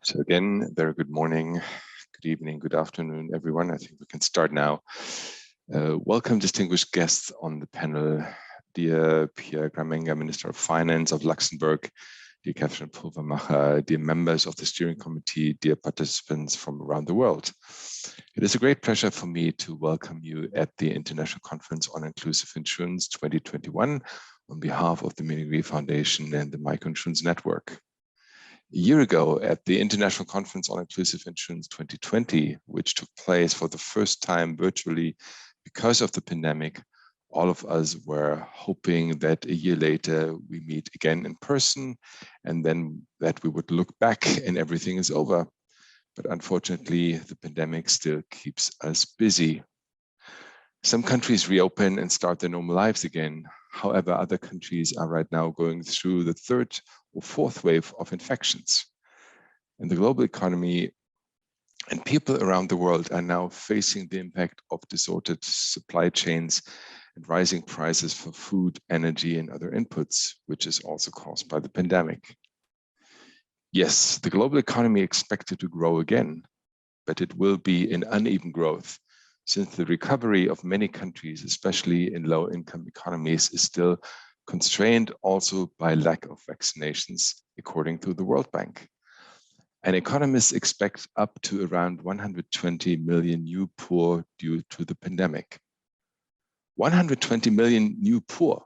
So again, very good morning, good evening, good afternoon, everyone. I think we can start now. Welcome, distinguished guests on the panel. Dear Pierre Gramenga, Minister of Finance of Luxembourg, dear Catherine Pulvermacher, dear members of the steering committee, dear participants from around the world. It is a great pleasure for me to welcome you at the International Conference on Inclusive Insurance 2021 on behalf of the Munich Re Foundation and the Microinsurance Network. A year ago at the International Conference on Inclusive Insurance 2020, which took place for the first time virtually because of the pandemic, all of us were hoping that a year later we meet again in person and then that we would look back and everything is over. But unfortunately, the pandemic still keeps us busy. Some countries reopen and start their normal lives again. However, other countries are right now going through the third or fourth wave of infections. And the global economy and people around the world are now facing the impact of disordered supply chains and rising prices for food, energy, and other inputs, which is also caused by the pandemic. Yes, the global economy is expected to grow again, but it will be in uneven growth, since the recovery of many countries, especially in low-income economies, is still constrained also by lack of vaccinations, according to the World Bank. And economists expect up to around 120 million new poor due to the pandemic. 120 million new poor.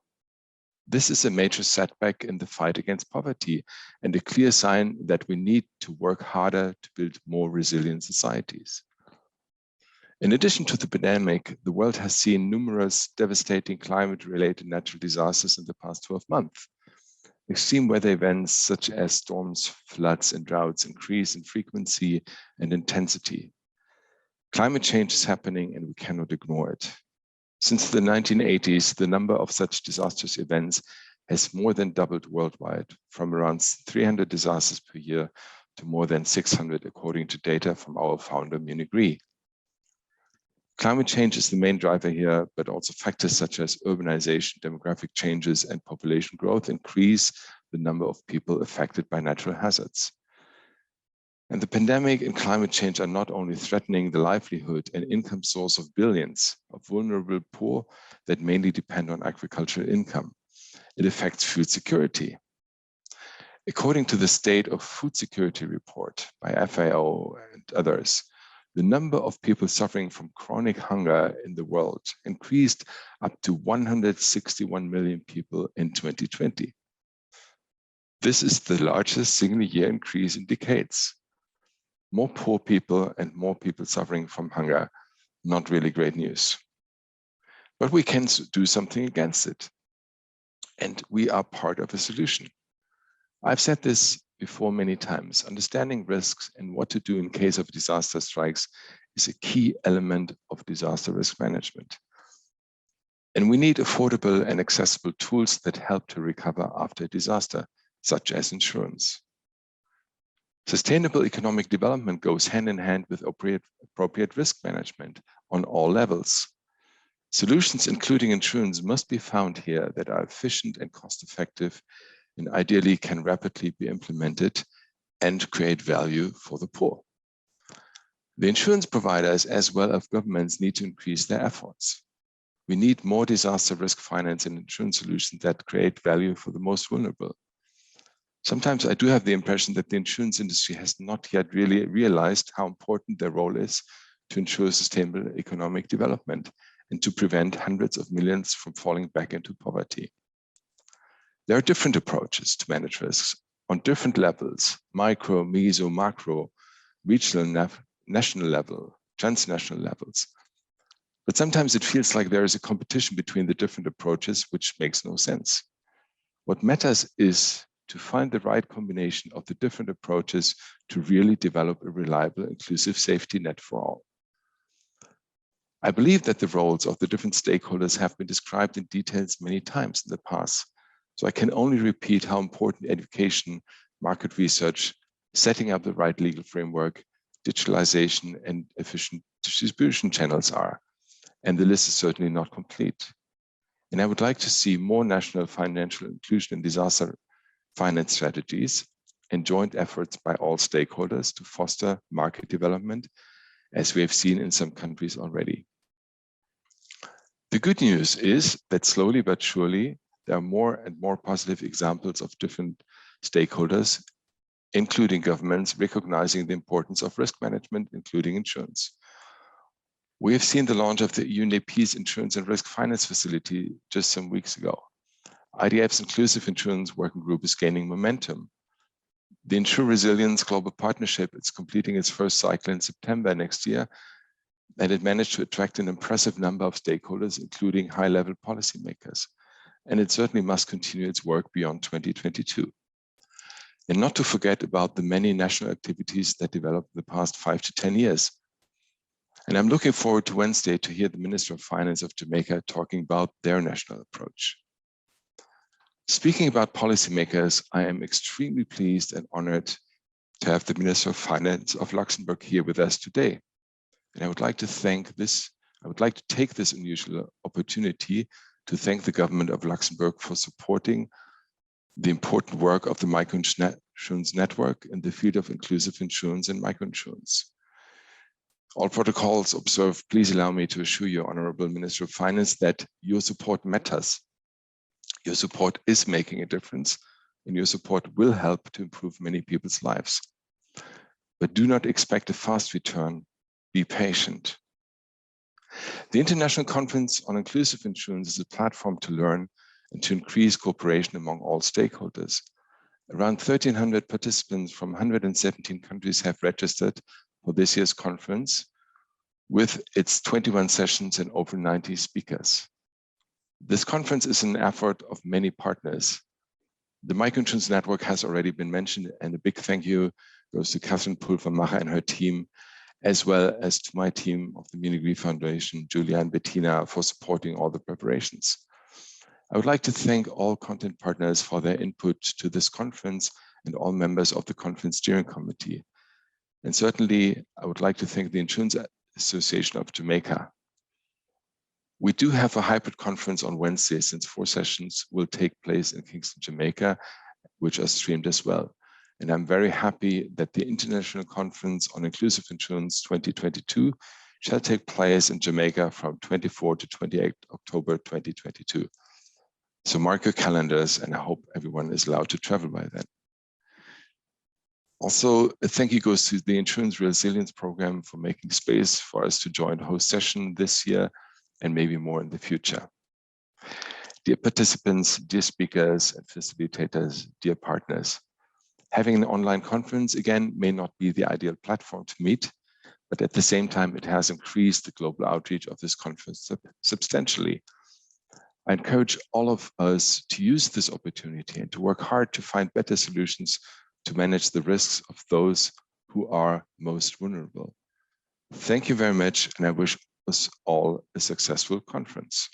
This is a major setback in the fight against poverty and a clear sign that we need to work harder to build more resilient societies. In addition to the pandemic, the world has seen numerous devastating climate-related natural disasters in the past 12 months. Extreme weather events such as storms, floods, and droughts increase in frequency and intensity. Climate change is happening and we cannot ignore it. Since the 1980s, the number of such disastrous events has more than doubled worldwide, from around 300 disasters per year to more than 600, according to data from our founder, Munich Re. Climate change is the main driver here, but also factors such as urbanization, demographic changes, and population growth increase the number of people affected by natural hazards. And the pandemic and climate change are not only threatening the livelihood and income source of billions of vulnerable poor that mainly depend on agricultural income. It affects food security. According to the State of Food Security report by FAO and others, the number of people suffering from chronic hunger in the world increased up to 161 million people in 2020. This is the largest single-year increase in decades. More poor people and more people suffering from hunger, not really great news. But we can do something against it. And we are part of a solution. I've said this before many times. Understanding risks and what to do in case of disaster strikes is a key element of disaster risk management. And we need affordable and accessible tools that help to recover after a disaster, such as insurance. Sustainable economic development goes hand in hand with appropriate risk management on all levels. Solutions, including insurance, must be found here that are efficient and cost-effective and ideally can rapidly be implemented and create value for the poor. The insurance providers as well as governments need to increase their efforts. We need more disaster risk finance and insurance solutions that create value for the most vulnerable. Sometimes I do have the impression that the insurance industry has not yet really realized how important their role is to ensure sustainable economic development and to prevent hundreds of millions from falling back into poverty. There are different approaches to manage risks on different levels: micro, meso, macro, regional, national level, transnational levels. But sometimes it feels like there is a competition between the different approaches, which makes no sense. What matters is to find the right combination of the different approaches to really develop a reliable, inclusive safety net for all. I believe that the roles of the different stakeholders have been described in details many times in the past. So I can only repeat how important education, market research, setting up the right legal framework, digitalization, and efficient distribution channels are. And the list is certainly not complete. And I would like to see more national financial inclusion in disaster finance strategies, and joint efforts by all stakeholders to foster market development, as we have seen in some countries already. The good news is that slowly but surely, there are more and more positive examples of different stakeholders, including governments, recognizing the importance of risk management, including insurance. We have seen the launch of the UNDP's Insurance and Risk Finance Facility just some weeks ago. IDF's Inclusive Insurance Working Group is gaining momentum. The Insure Resilience Global Partnership is completing its first cycle in September next year, and it managed to attract an impressive number of stakeholders, including high-level policymakers. And it certainly must continue its work beyond 2022. And not to forget about the many national activities that developed in the past 5 to 10 years. And I'm looking forward to Wednesday to hear the Minister of Finance of Jamaica talking about their national approach. Speaking about policymakers, I am extremely pleased and honored to have the Minister of Finance of Luxembourg here with us today. And I would like to take this unusual opportunity to thank the government of Luxembourg for supporting the important work of the microinsurance network in the field of inclusive insurance and microinsurance. All protocols observed, please allow me to assure you, Honorable Minister of Finance, that your support matters. Your support is making a difference, and your support will help to improve many people's lives. But do not expect a fast return. Be patient. The International Conference on Inclusive Insurance is a platform to learn and to increase cooperation among all stakeholders. Around 1,300 participants from 117 countries have registered for this year's conference, with its 21 sessions and over 90 speakers. This conference is an effort of many partners. The Microinsurance Network has already been mentioned, and a big thank you goes to Catherine Pulvermacher and her team, as well as to my team of the Munich Re Foundation, Julia and Bettina, for supporting all the preparations. I would like to thank all content partners for their input to this conference and all members of the conference steering committee. And certainly, I would like to thank the Insurance Association of Jamaica. We do have a hybrid conference on Wednesday, since 4 sessions will take place in Kingston, Jamaica, which are streamed as well. And I'm very happy that the International Conference on Inclusive Insurance 2022 shall take place in Jamaica from 24 to 28 October 2022. So mark your calendars, and I hope everyone is allowed to travel by then. Also, a thank you goes to the Insurance Resilience Program for making space for us to join the host session this year and maybe more in the future. Dear participants, dear speakers and facilitators, dear partners, having an online conference again may not be the ideal platform to meet, but at the same time, it has increased the global outreach of this conference substantially. I encourage all of us to use this opportunity and to work hard to find better solutions to manage the risks of those who are most vulnerable. Thank you very much, and I wish us all a successful conference.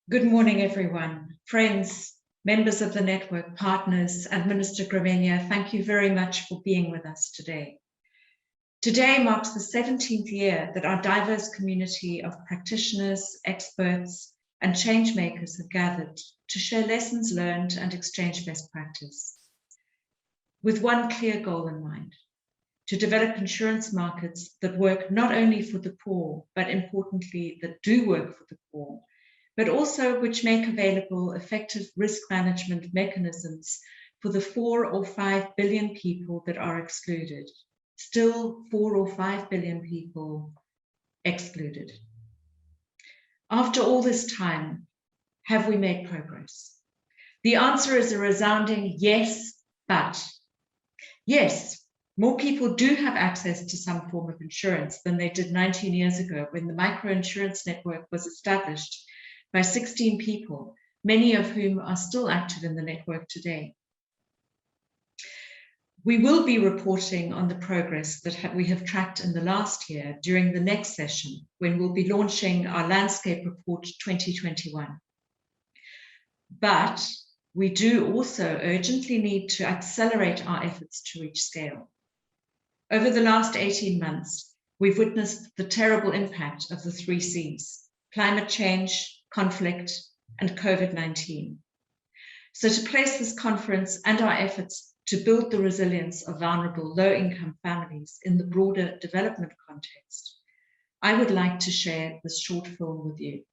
Good morning, everyone. Friends, members of the network, partners, and Minister Gravenia, thank you very much for being with us today. Today marks the 17th year that our diverse community of practitioners, experts, and change makers have gathered to share lessons learned and exchange best practice, with one clear goal in mind: to develop insurance markets that work not only for the poor, but importantly, that do work for the poor, but also which make available effective risk management mechanisms for the 4 or 5 billion people that are excluded. Still 4 or 5 billion people excluded. After all this time, have we made progress? The answer is a resounding yes, but. Yes, more people do have access to some form of insurance than they did 19 years ago when the microinsurance network was established by 16 people, many of whom are still active in the network today. We will be reporting on the progress that we have tracked in the last year during the next session, when we'll be launching our Landscape Report 2021. But we do also urgently need to accelerate our efforts to reach scale. Over the last 18 months, we've witnessed the terrible impact of the 3 Cs: climate change, conflict, and COVID-19. So to place this conference and our efforts to build the resilience of vulnerable low-income families in the broader development context, I would like to share this short film with you.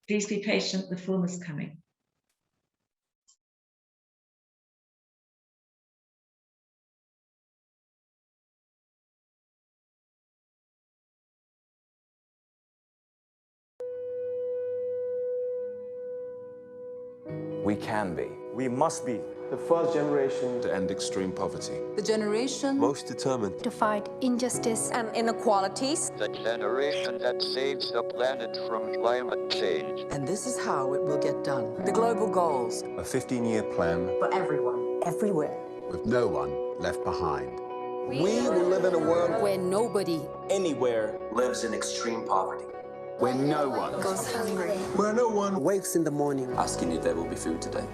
Please be patient, the film is coming. We can be. We must be the first generation to end extreme poverty. The generation Most determined to fight injustice and inequalities. The generation that saves the planet from climate change. And this is how it will get done. The global goals. a 15-year plan For everyone, everywhere. with no one left behind. We will live in a world where nobody anywhere Lives in extreme poverty. Where no one Goes hungry. where no one wakes in the morning Asking if there will be food today.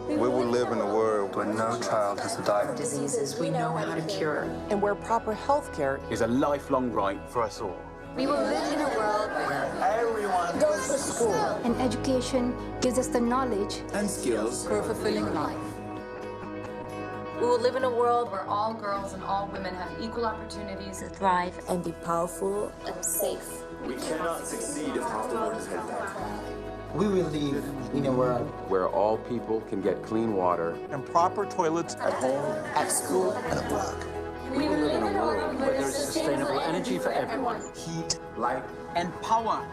we will live in a world where no child has to die. Diseases we know how to cure. and where proper health care Is a lifelong right for us all. we will live in a world Where everyone goes to school. And education gives us the knowledge And skills. For a fulfilling life. We will live in a world where all girls and all women have equal opportunities to thrive And be powerful. and safe. We cannot succeed if half the world is head back. we will live in a world Where all people can get clean water. and proper toilets At home. at school and at work. We will live in a world where there's sustainable energy for everyone. Heat Light. and power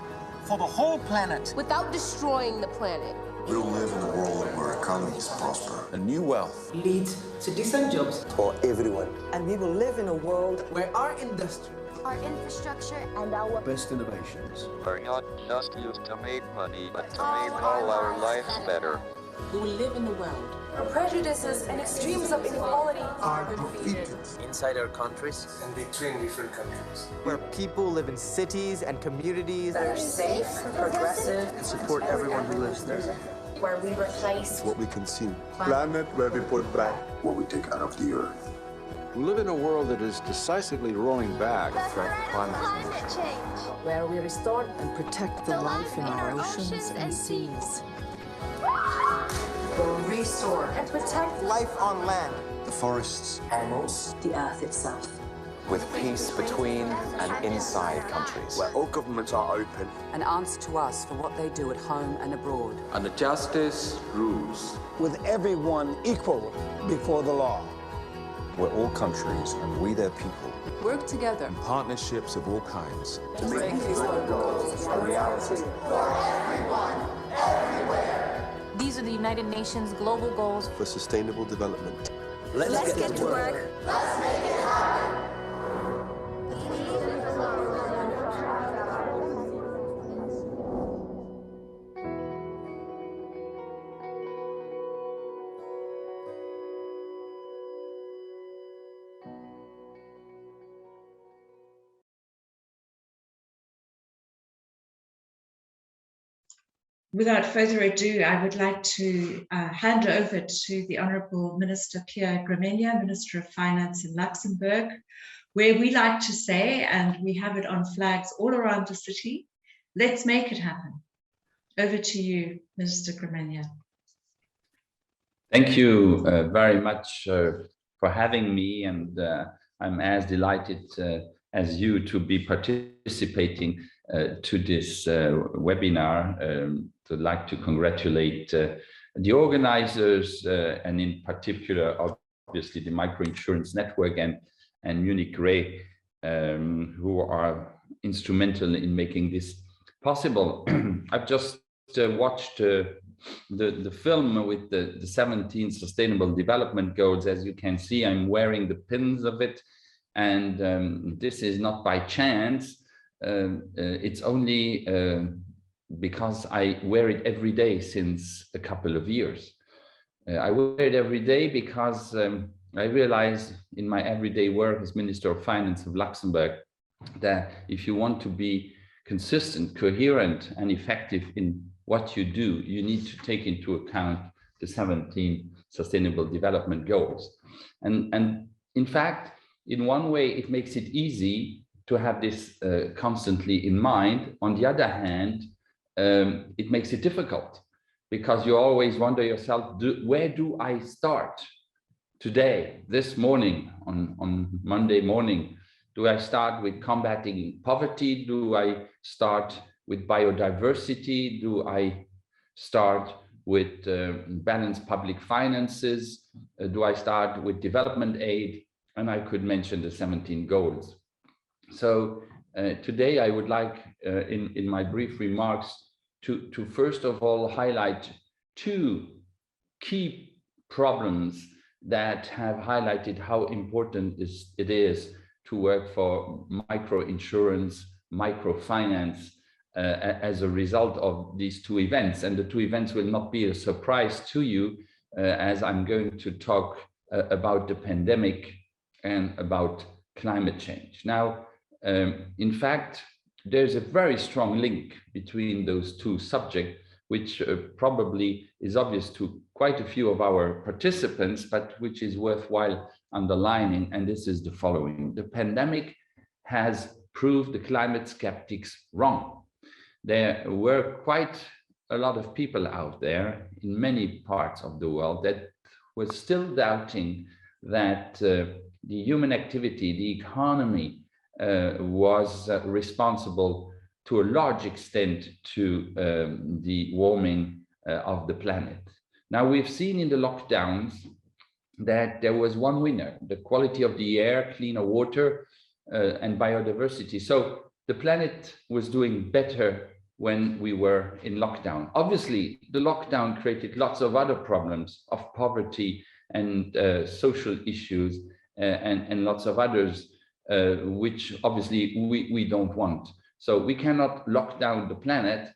for the whole planet. Without destroying the planet. We will live in a world where economies prosper. And new wealth. Lead to decent jobs for everyone. and we will live in a world where our industry our infrastructure and our Best innovations. Are not just used to make money, but to make all our lives better. We will live in a world Where prejudices and extremes of inequality are defeated. Inside our countries. And between different countries. Where people live in cities and communities that are safe, progressive, and support everyone who lives there. where we replace What we consume. Planet where we put back. What we take out of the earth. We live in a world that is decisively rolling back the threat of climate change. where we restore and protect the life in our oceans and seas. We'll restore and protect Life on land. The forests. Animals. the earth itself. With peace between and inside countries. Where all governments are open. And answer to us for what they do at home and abroad. And the justice rules. With everyone equal before the law. Where all countries and we their people. Work together. Partnerships of all kinds. To make these goals a reality. These are the United Nations global goals. For sustainable development. Let's get to work. Without further ado, I would like to hand over to the Honourable Minister Pierre Gramegna, Minister of Finance in Luxembourg, where we like to say, and we have it on flags all around the city, let's make it happen. Over to you, Minister Gramegna. Thank you very much for having me, and I'm as delighted as you to be participating to this webinar. I'd like to congratulate the organizers and in particular, obviously, the Microinsurance Network and Munich Re, who are instrumental in making this possible. I've just watched the film with the 17 Sustainable Development Goals. As you can see, I'm wearing the pins of it, and this is not by chance. It's only because I wear it every day since a couple of years. I wear it every day because I realize in my everyday work as Minister of Finance of Luxembourg that if you want to be consistent, coherent, and effective in what you do, you need to take into account the 17 Sustainable Development Goals. And in fact, in one way, it makes it easy to have this constantly in mind. On the other hand, it makes it difficult, because you always wonder yourself, where do I start today, this morning, on Monday morning? Do I start with combating poverty? Do I start with biodiversity? Do I start with balanced public finances? Do I start with development aid? And I could mention the 17 goals. So today I would like, in my brief remarks, to first of all highlight two key problems that have highlighted how important it is to work for microinsurance, microfinance, as a result of these two events. And the two events will not be a surprise to you, as I'm going to talk about the pandemic and about climate change. Now, in fact, there's a very strong link between those two subjects, which probably is obvious to quite a few of our participants, but which is worthwhile underlining, and this is the following. The pandemic has proved the climate skeptics wrong. There were quite a lot of people out there in many parts of the world that were still doubting that the human activity, the economy, was responsible to a large extent to the warming of the planet. Now, we've seen in the lockdowns that there was one winner: the quality of the air, cleaner water, and biodiversity. So the planet was doing better when we were in lockdown. Obviously, the lockdown created lots of other problems of poverty and social issues and lots of others, which obviously we don't want. So we cannot lock down the planet.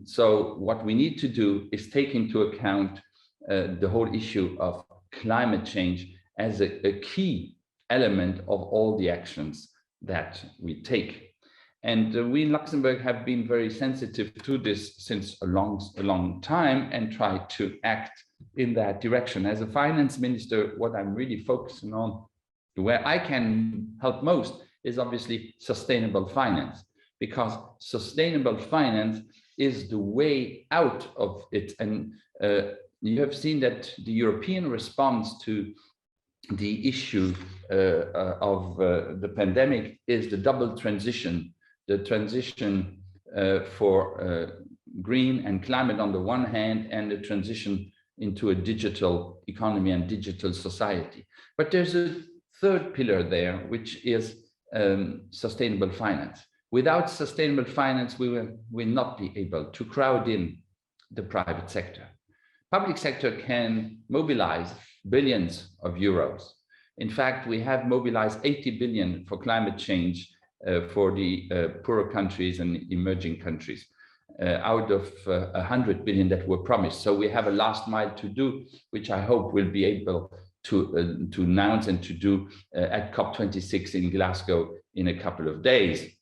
So what we need to do is take into account the whole issue of climate change as a key element of all the actions that we take. And we in Luxembourg have been very sensitive to this since a long time, and try to act in that direction. As a finance minister, what I'm really focusing on, where I can help most, is obviously sustainable finance, because sustainable finance is the way out of it. And you have seen that the European response to the issue of the pandemic is the double transition, the transition for green and climate on the one hand, and the transition into a digital economy and digital society. But there's a third pillar there, which is sustainable finance. Without sustainable finance, we will not be able to crowd in the private sector. Public sector can mobilize billions of euros. In fact, we have mobilized 80 billion for climate change for the poorer countries and emerging countries, out of 100 billion that were promised. So we have a last mile to do, which I hope we'll be able to announce and to do at COP26 in Glasgow in a couple of days.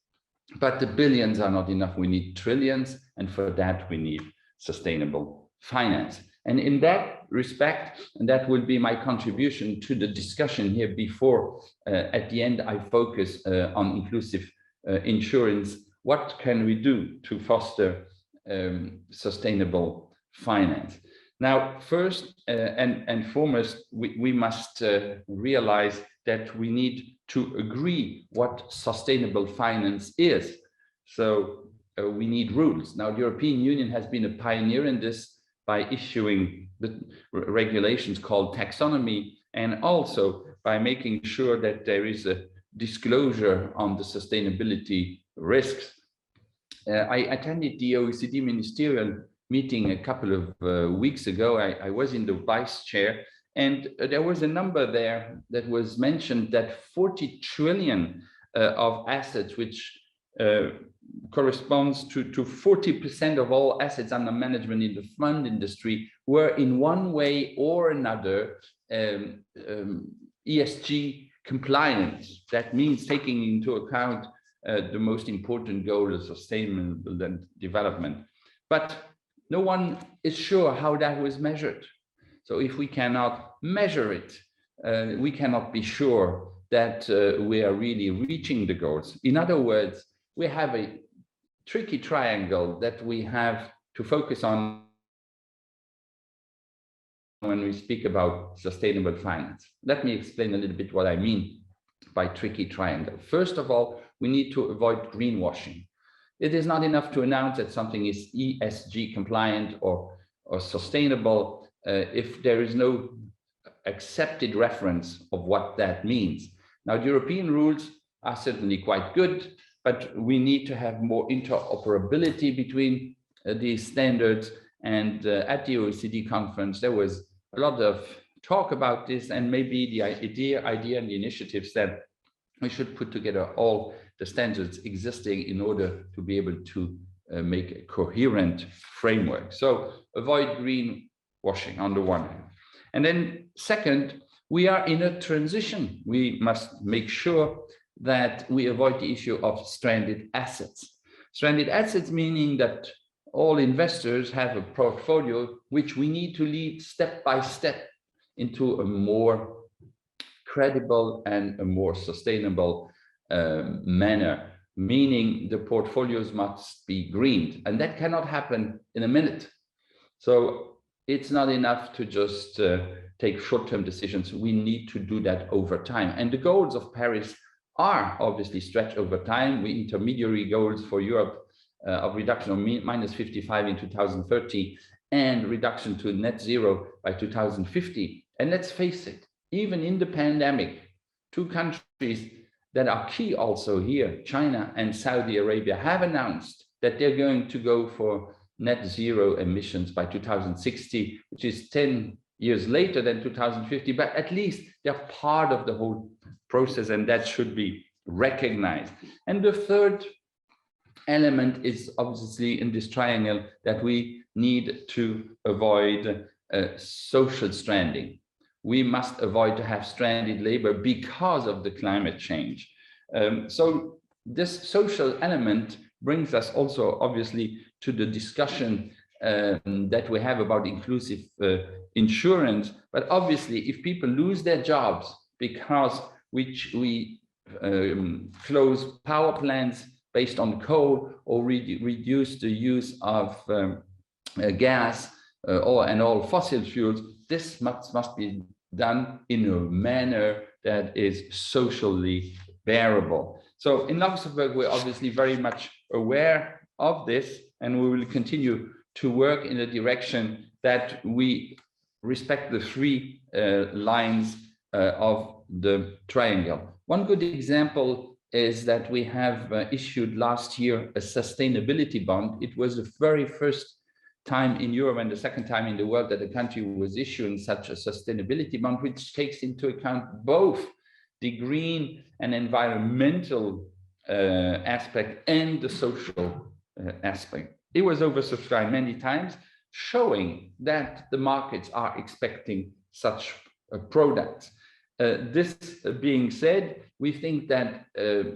But the billions are not enough. We need trillions, and for that we need sustainable finance. And in that respect, and that will be my contribution to the discussion here before, at the end, I focus on inclusive insurance. What can we do to foster sustainable finance? Now, first and foremost, we must realize that we need to agree what sustainable finance is. So we need rules. Now, the European Union has been a pioneer in this by issuing the regulations called taxonomy, and also by making sure that there is a disclosure on the sustainability risks. I attended the OECD ministerial meeting a couple of weeks ago. I was in the vice chair, and there was a number there that was mentioned, that 40 trillion of assets, which corresponds to 40% of all assets under management in the fund industry, were in one way or another ESG compliant. That means taking into account the most important goal of sustainable development. But no one is sure how that was measured. So if we cannot measure it, we cannot be sure that we are really reaching the goals. In other words, we have a tricky triangle that we have to focus on when we speak about sustainable finance. Let me explain a little bit what I mean by tricky triangle. First of all, we need to avoid greenwashing. It is not enough to announce that something is ESG compliant or sustainable if there is no accepted reference of what that means. Now, the European rules are certainly quite good, but we need to have more interoperability between these standards. And at the OECD conference, there was a lot of talk about this, and maybe the idea and the initiatives that we should put together all the standards existing in order to be able to make a coherent framework. So avoid greenwashing on the one hand. And then second, we are in a transition. We must make sure that we avoid the issue of stranded assets. Stranded assets meaning that all investors have a portfolio which we need to lead step by step into a more credible and a more sustainable manner, meaning the portfolios must be greened, and that cannot happen in a minute. So it's not enough to just take short-term decisions. We need to do that over time. And the goals of Paris are obviously stretched over time. We intermediary goals for Europe of reduction of minus 55 in 2030 and reduction to net zero by 2050. And let's face it, even in the pandemic, two countries that are key also here, China and Saudi Arabia, have announced that they're going to go for net zero emissions by 2060, which is 10 years later than 2050, but at least they're part of the whole process, and that should be recognized. And the third element is obviously in this triangle that we need to avoid social stranding. We must avoid to have stranded labor because of the climate change. So this social element brings us also obviously to the discussion that we have about inclusive insurance. But obviously, if people lose their jobs because we close power plants based on coal or reduce the use of gas and all fossil fuels, this must be done in a manner that is socially bearable. So in Luxembourg, we're obviously very much aware of this, and we will continue to work in the direction that we respect the three lines of the triangle. One good example is that we have issued last year a sustainability bond. It was the very first time in Europe and the second time in the world that a country was issuing such a sustainability bond, which takes into account both the green and environmental aspect and the social aspect. It was oversubscribed many times, showing that the markets are expecting such products. This being said, we think that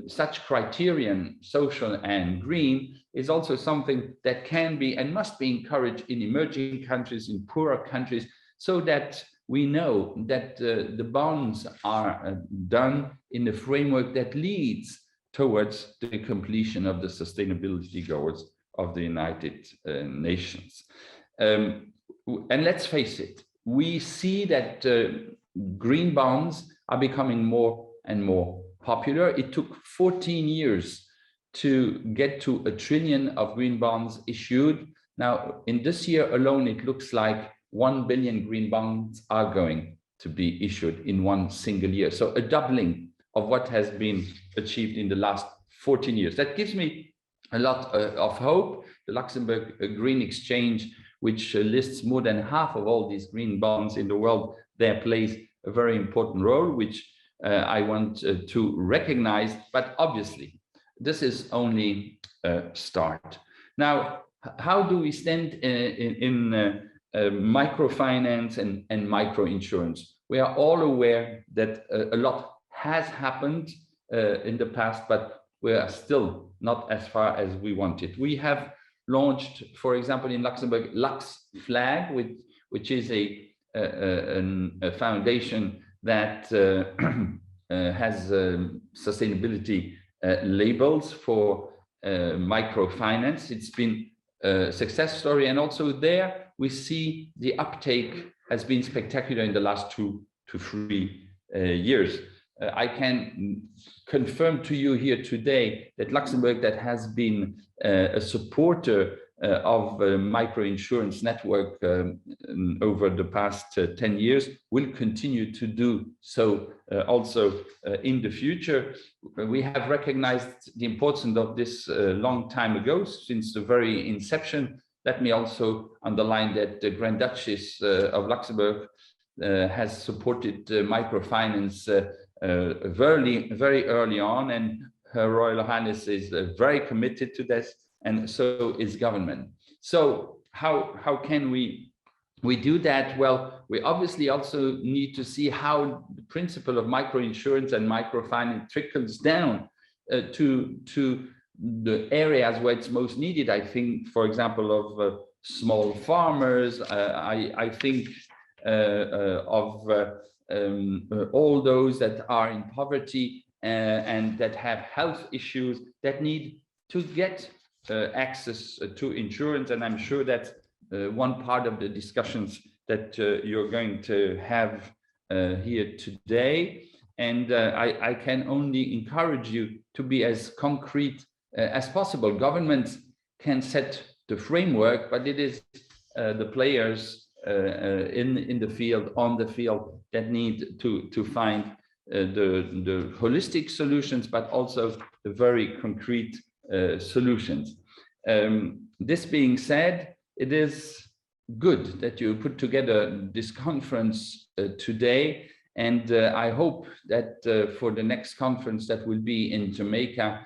such criterion, social and green, is also something that can be and must be encouraged in emerging countries, in poorer countries, so that we know that the bonds are done in a framework that leads towards the completion of the sustainability goals of the United Nations. And let's face it, we see that green bonds are becoming more and more popular. It took 14 years to get to 1 trillion of green bonds issued. Now, in this year alone, it looks like 1 billion green bonds are going to be issued in one single year. So a doubling of what has been achieved in the last 14 years. That gives me a lot of hope. The Luxembourg Green Exchange, which lists more than half of all these green bonds in the world, there plays a very important role, which I want to recognize. But obviously, this is only a start. Now, how do we stand in microfinance and microinsurance? We are all aware that a lot has happened in the past, but we are still not as far as we wanted. We have launched, for example, in Luxembourg, Lux Flag, which is a foundation that has sustainability labels for microfinance. It's been a success story, and also there we see the uptake has been spectacular in the last 2 to 3 years. I can confirm to you here today that Luxembourg, that has been a supporter of microinsurance network over the past 10 years, will continue to do so also in the future. We have recognized the importance of this long time ago, since the very inception. Let me also underline that the Grand Duchess of Luxembourg has supported microfinance very early on, and Her Royal Highness is very committed to this, and so is government. So how can we do that? Well, we obviously also need to see how the principle of microinsurance and microfinance trickles down to the areas where it's most needed. I think, for example, of small farmers. I think of all those that are in poverty and that have health issues, that need to get access to insurance. And I'm sure that one part of the discussions that you're going to have here today. And I can only encourage you to be as concrete as possible. Governments can set the framework, but it is the players in the field, on the field, that need to find the holistic solutions, but also the very concrete solutions. This being said, it is good that you put together this conference today, and I hope that for the next conference that will be in Jamaica,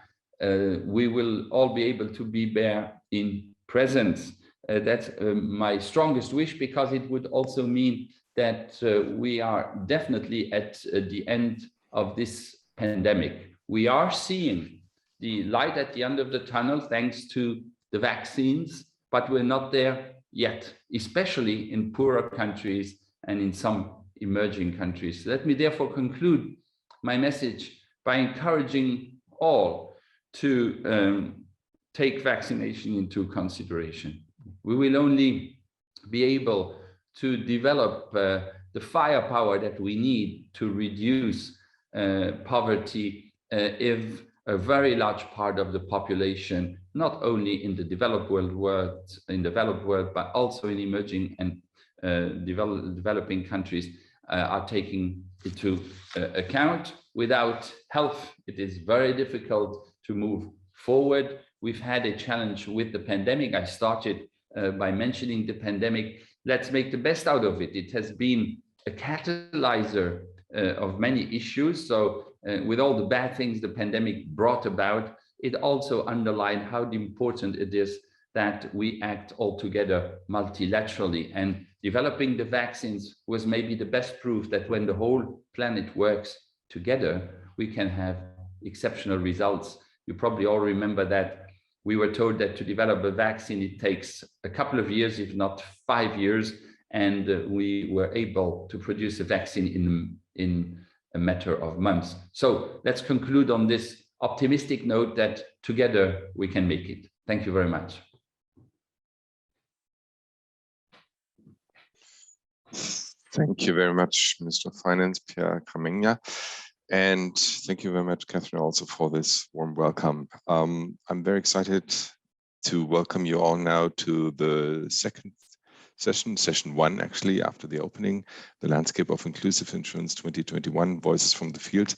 we will all be able to be there in presence. That's my strongest wish, because it would also mean that we are definitely at the end of this pandemic. We are seeing the light at the end of the tunnel thanks to the vaccines, but we're not there yet, especially in poorer countries and in some emerging countries. Let me therefore conclude my message by encouraging all to take vaccination into consideration. We will only be able to develop the firepower that we need to reduce poverty if a very large part of the population, not only in the developed world, but also in emerging and developing countries, are taking into account. Without health, it is very difficult to move forward. We've had a challenge with the pandemic. I started by mentioning the pandemic. Let's make the best out of it. It has been a catalyzer of many issues. So with all the bad things the pandemic brought about, it also underlined how important it is that we act all together multilaterally. And developing the vaccines was maybe the best proof that when the whole planet works together, we can have exceptional results. You probably all remember that we were told that to develop a vaccine, it takes a couple of years, if not 5 years. And we were able to produce a vaccine in a matter of months. So let's conclude on this optimistic note that together we can make it. Thank you very much. Thank you very much, Minister of Finance, Pierre Gramegna. And thank you very much, Catherine, also for this warm welcome. I'm very excited to welcome you all now to the second session 1, actually, after the opening, the Landscape of Inclusive Insurance 2021, Voices from the Field.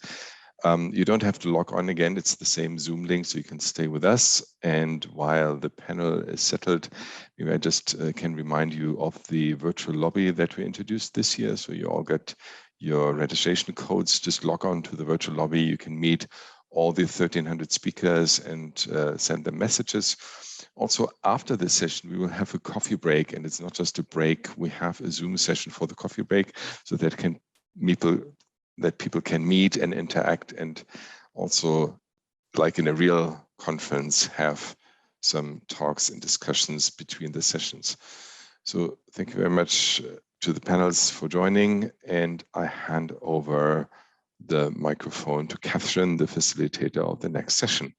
You don't have to log on again. It's the same Zoom link, so you can stay with us. And while the panel is settled, maybe I just can remind you of the virtual lobby that we introduced this year. So you all got your registration codes. Just log on to the virtual lobby. You can meet all the 1,300 speakers and send them messages. Also, after this session, we will have a coffee break, and it's not just a break. We have a Zoom session for the coffee break, so that people can meet and interact, and also like in a real conference, have some talks and discussions between the sessions. So thank you very much to the panels for joining, and I hand over the microphone to Catherine, the facilitator of the next session.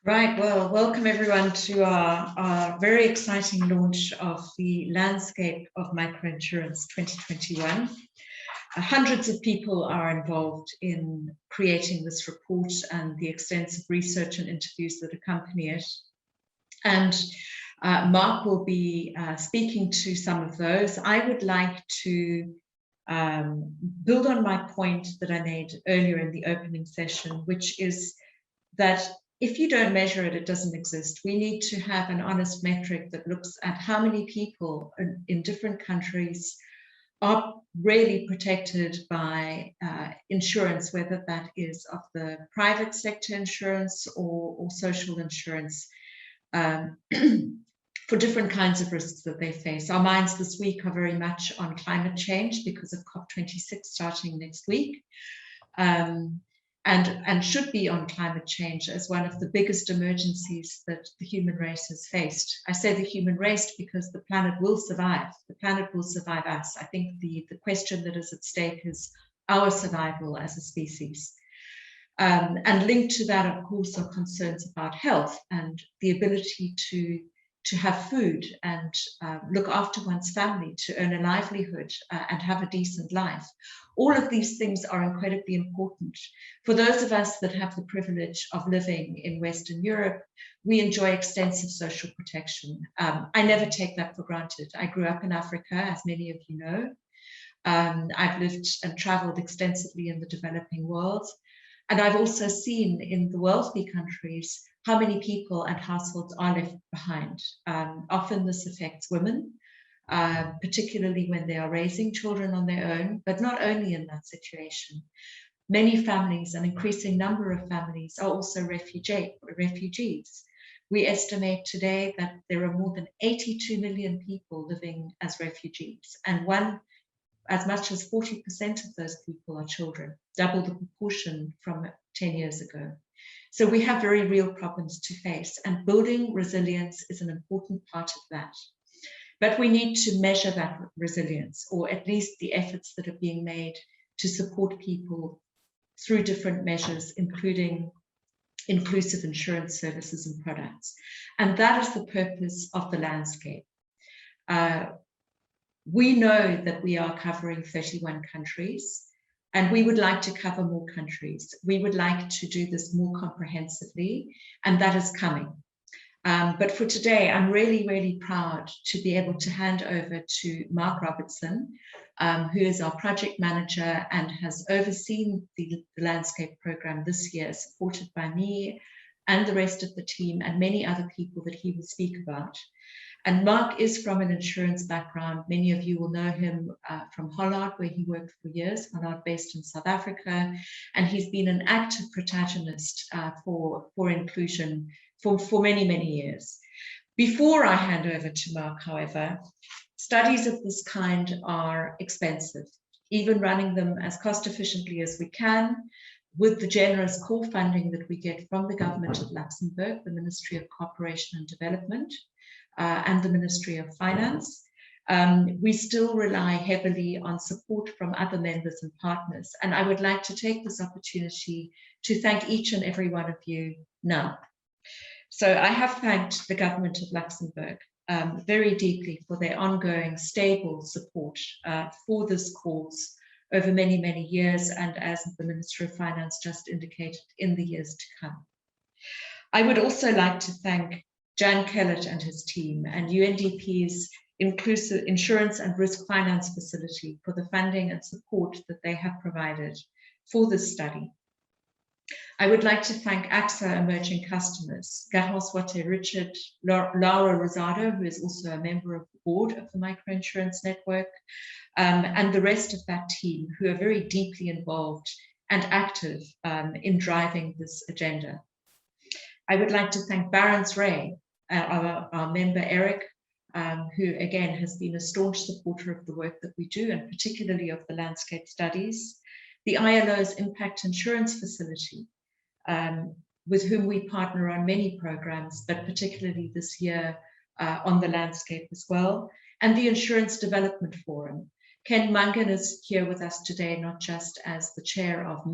Right, well, welcome everyone to our very exciting launch of the Landscape of Microinsurance 2021. Hundreds of people are involved in creating this report and the extensive research and interviews that accompany it. And Mark will be speaking to some of those. I would like to build on my point that I made earlier in the opening session, which is that if you don't measure it, it doesn't exist. We need to have an honest metric that looks at how many people in different countries are really protected by insurance, whether that is of the private sector insurance or social insurance, for different kinds of risks that they face. Our minds this week are very much on climate change because of COP26 starting next week, and should be on climate change as one of the biggest emergencies that the human race has faced. I say the human race because the planet will survive. The planet will survive us. I think the question that is at stake is our survival as a species. And linked to that, of course, are concerns about health and the ability to have food and look after one's family, to earn a livelihood and have a decent life. All of these things are incredibly important. For those of us that have the privilege of living in Western Europe, we enjoy extensive social protection. I never take that for granted. I grew up in Africa, as many of you know. I've lived and traveled extensively in the developing world. And I've also seen in the wealthy countries how many people and households are left behind. Often this affects women, particularly when they are raising children on their own, but not only in that situation. Many families, an increasing number of families, are also refugees. We estimate today that there are more than 82 million people living as refugees, and as much as 40% of those people are children, double the proportion from 10 years ago. So we have very real problems to face, and building resilience is an important part of that. But we need to measure that resilience, or at least the efforts that are being made to support people through different measures, including inclusive insurance services and products. And that is the purpose of the landscape. We know that we are covering 31 countries, and we would like to cover more countries. We would like to do this more comprehensively, and that is coming. But for today, I'm really, really proud to be able to hand over to Mark Robertson, who is our project manager and has overseen the landscape program this year, supported by me and the rest of the team and many other people that he will speak about. And Mark is from an insurance background. Many of you will know him from Hollard, where he worked for years, Hollard based in South Africa. And he's been an active protagonist for inclusion for many, many years. Before I hand over to Mark, however, studies of this kind are expensive, even running them as cost efficiently as we can, with the generous core funding that we get from the government of Luxembourg, the Ministry of Cooperation and Development, and the Ministry of Finance. We still rely heavily on support from other members and partners. And I would like to take this opportunity to thank each and every one of you now. So I have thanked the government of Luxembourg very deeply for their ongoing stable support for this cause over many, many years, and as the Minister of Finance just indicated, in the years to come. I would also like to thank Jan Kellett and his team and UNDP's Inclusive Insurance and Risk Finance Facility for the funding and support that they have provided for this study. I would like to thank AXA Emerging Customers, Garance Watte-Richard, Laura Rosado, who is also a member of the board of the Microinsurance Network, and the rest of that team who are very deeply involved and active in driving this agenda. I would like to thank Barron's Ray, our member Eric, who again has been a staunch supporter of the work that we do, and particularly of the landscape studies. The ILO's Impact Insurance Facility, with whom we partner on many programs, but particularly this year on the landscape as well, and the Insurance Development Forum. Ken Mangan is here with us today, not just as the chair of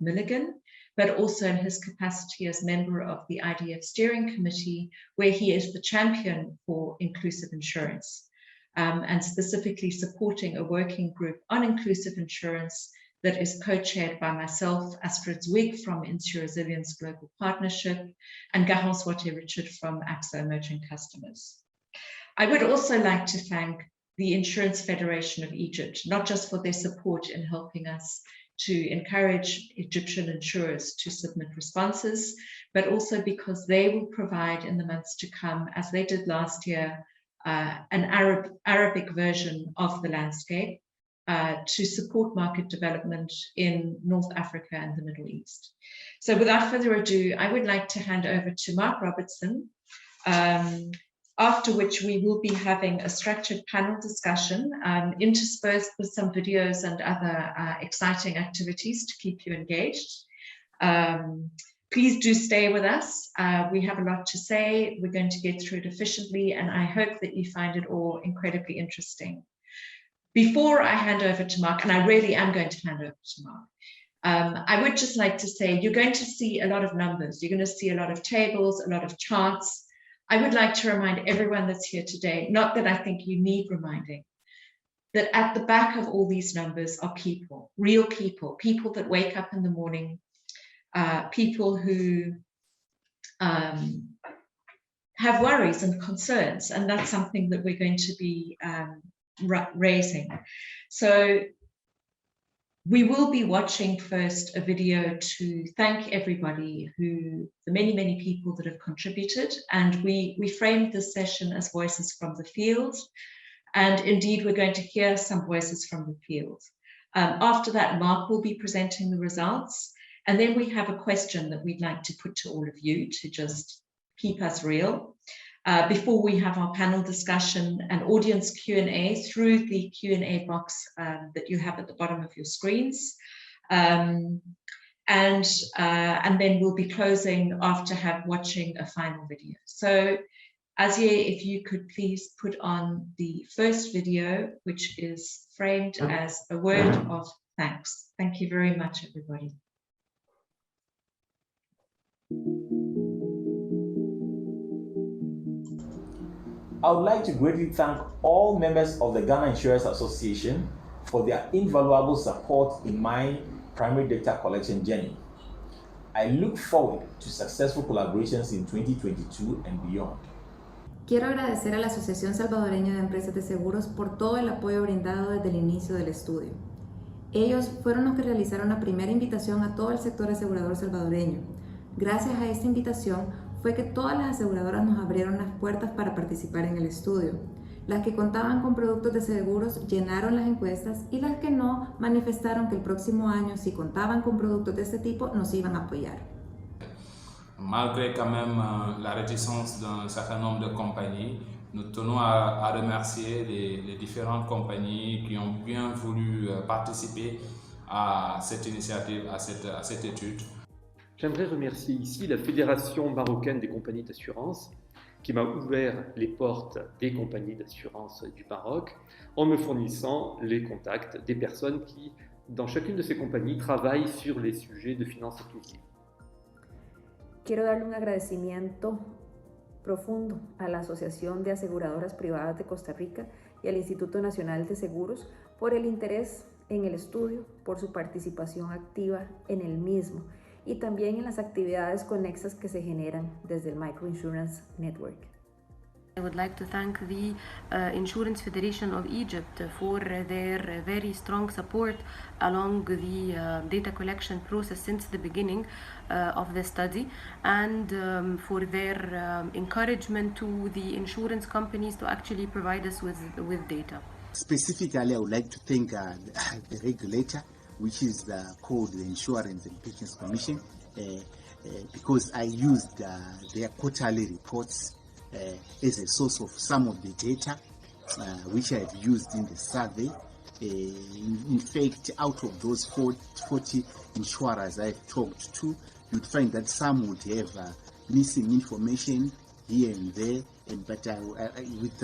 Milligan, but also in his capacity as member of the IDF Steering Committee, where he is the champion for inclusive insurance, and specifically supporting a working group on inclusive insurance that is co-chaired by myself, Astrid Zwig from Insure Resilience Global Partnership, and Gahan Swate Richard from AXA Emerging Customers. I would also like to thank the Insurance Federation of Egypt, not just for their support in helping us to encourage Egyptian insurers to submit responses, but also because they will provide in the months to come, as they did last year, an Arabic version of the landscape to support market development in North Africa and the Middle East. So without further ado, I would like to hand over to Mark Robertson, after which we will be having a structured panel discussion interspersed with some videos and other exciting activities to keep you engaged. Please do stay with us. We have a lot to say. We're going to get through it efficiently, and I hope that you find it all incredibly interesting. Before I hand over to Mark, and I really am going to hand over to Mark, I would just like to say you're going to see a lot of numbers. You're going to see a lot of tables, a lot of charts. I would like to remind everyone that's here today, not that I think you need reminding, that at the back of all these numbers are people, real people, people that wake up in the morning, people who have worries and concerns, and that's something that we're going to be raising. So we will be watching first a video to thank everybody the many people that have contributed, and we framed this session as voices from the field, and indeed we're going to hear some voices from the field. After that, Mark will be presenting the results, and then we have a question that we'd like to put to all of you to just keep us real. Before we have our panel discussion and audience Q&A through the Q&A box that you have at the bottom of your screens. And then we'll be closing after watching a final video. So Azier, if you could please put on the first video, which is framed as a word of thanks. Thank you very much, everybody. I would like to greatly thank all members of the Ghana Insurers Association for their invaluable support in my primary data collection journey. I look forward to successful collaborations in 2022 and beyond. Quiero agradecer a la Asociación Salvadoreña de Empresas de Seguros por todo el apoyo brindado desde el inicio del estudio. Ellos fueron los que realizaron la primera invitación a todo el sector asegurador salvadoreño. Gracias a esta invitación fue que todas las aseguradoras nos abrieron las puertas para participar en el estudio. Las que contaban con productos de seguros llenaron las encuestas y las que no manifestaron que el próximo año, si contaban con productos de este tipo, nos iban a apoyar. Malgré quand même la réticence d'un certain nombre de compagnies, nous tenons à remercier les différentes compagnies qui ont bien voulu participer à cette initiative, à cette étude. J'aimerais remercier ici la Fédération marocaine des compagnies d'assurance qui m'a ouvert les portes des compagnies d'assurance du Maroc en me fournissant les contacts des personnes qui, dans chacune de ces compagnies, travaillent sur les sujets de finances inclusives. Quiero darle un agradecimiento profundo a la Asociación de Aseguradoras Privadas de Costa Rica y al Instituto Nacional de Seguros por el interés en el estudio, por su participación activa en el mismo y también en las actividades conexas que se generan desde el Microinsurance Network. I would like to thank the Insurance Federation of Egypt for their very strong support along the data collection process since the beginning of the study, and for their encouragement to the insurance companies to actually provide us with data. Specifically, I would like to thank the regulator, which is called the Insurance and Pensions Commission, because I used their quarterly reports as a source of some of the data which I've used in the survey. In fact, out of those 40 insurers I've talked to, you'd find that some would have missing information here and there, but with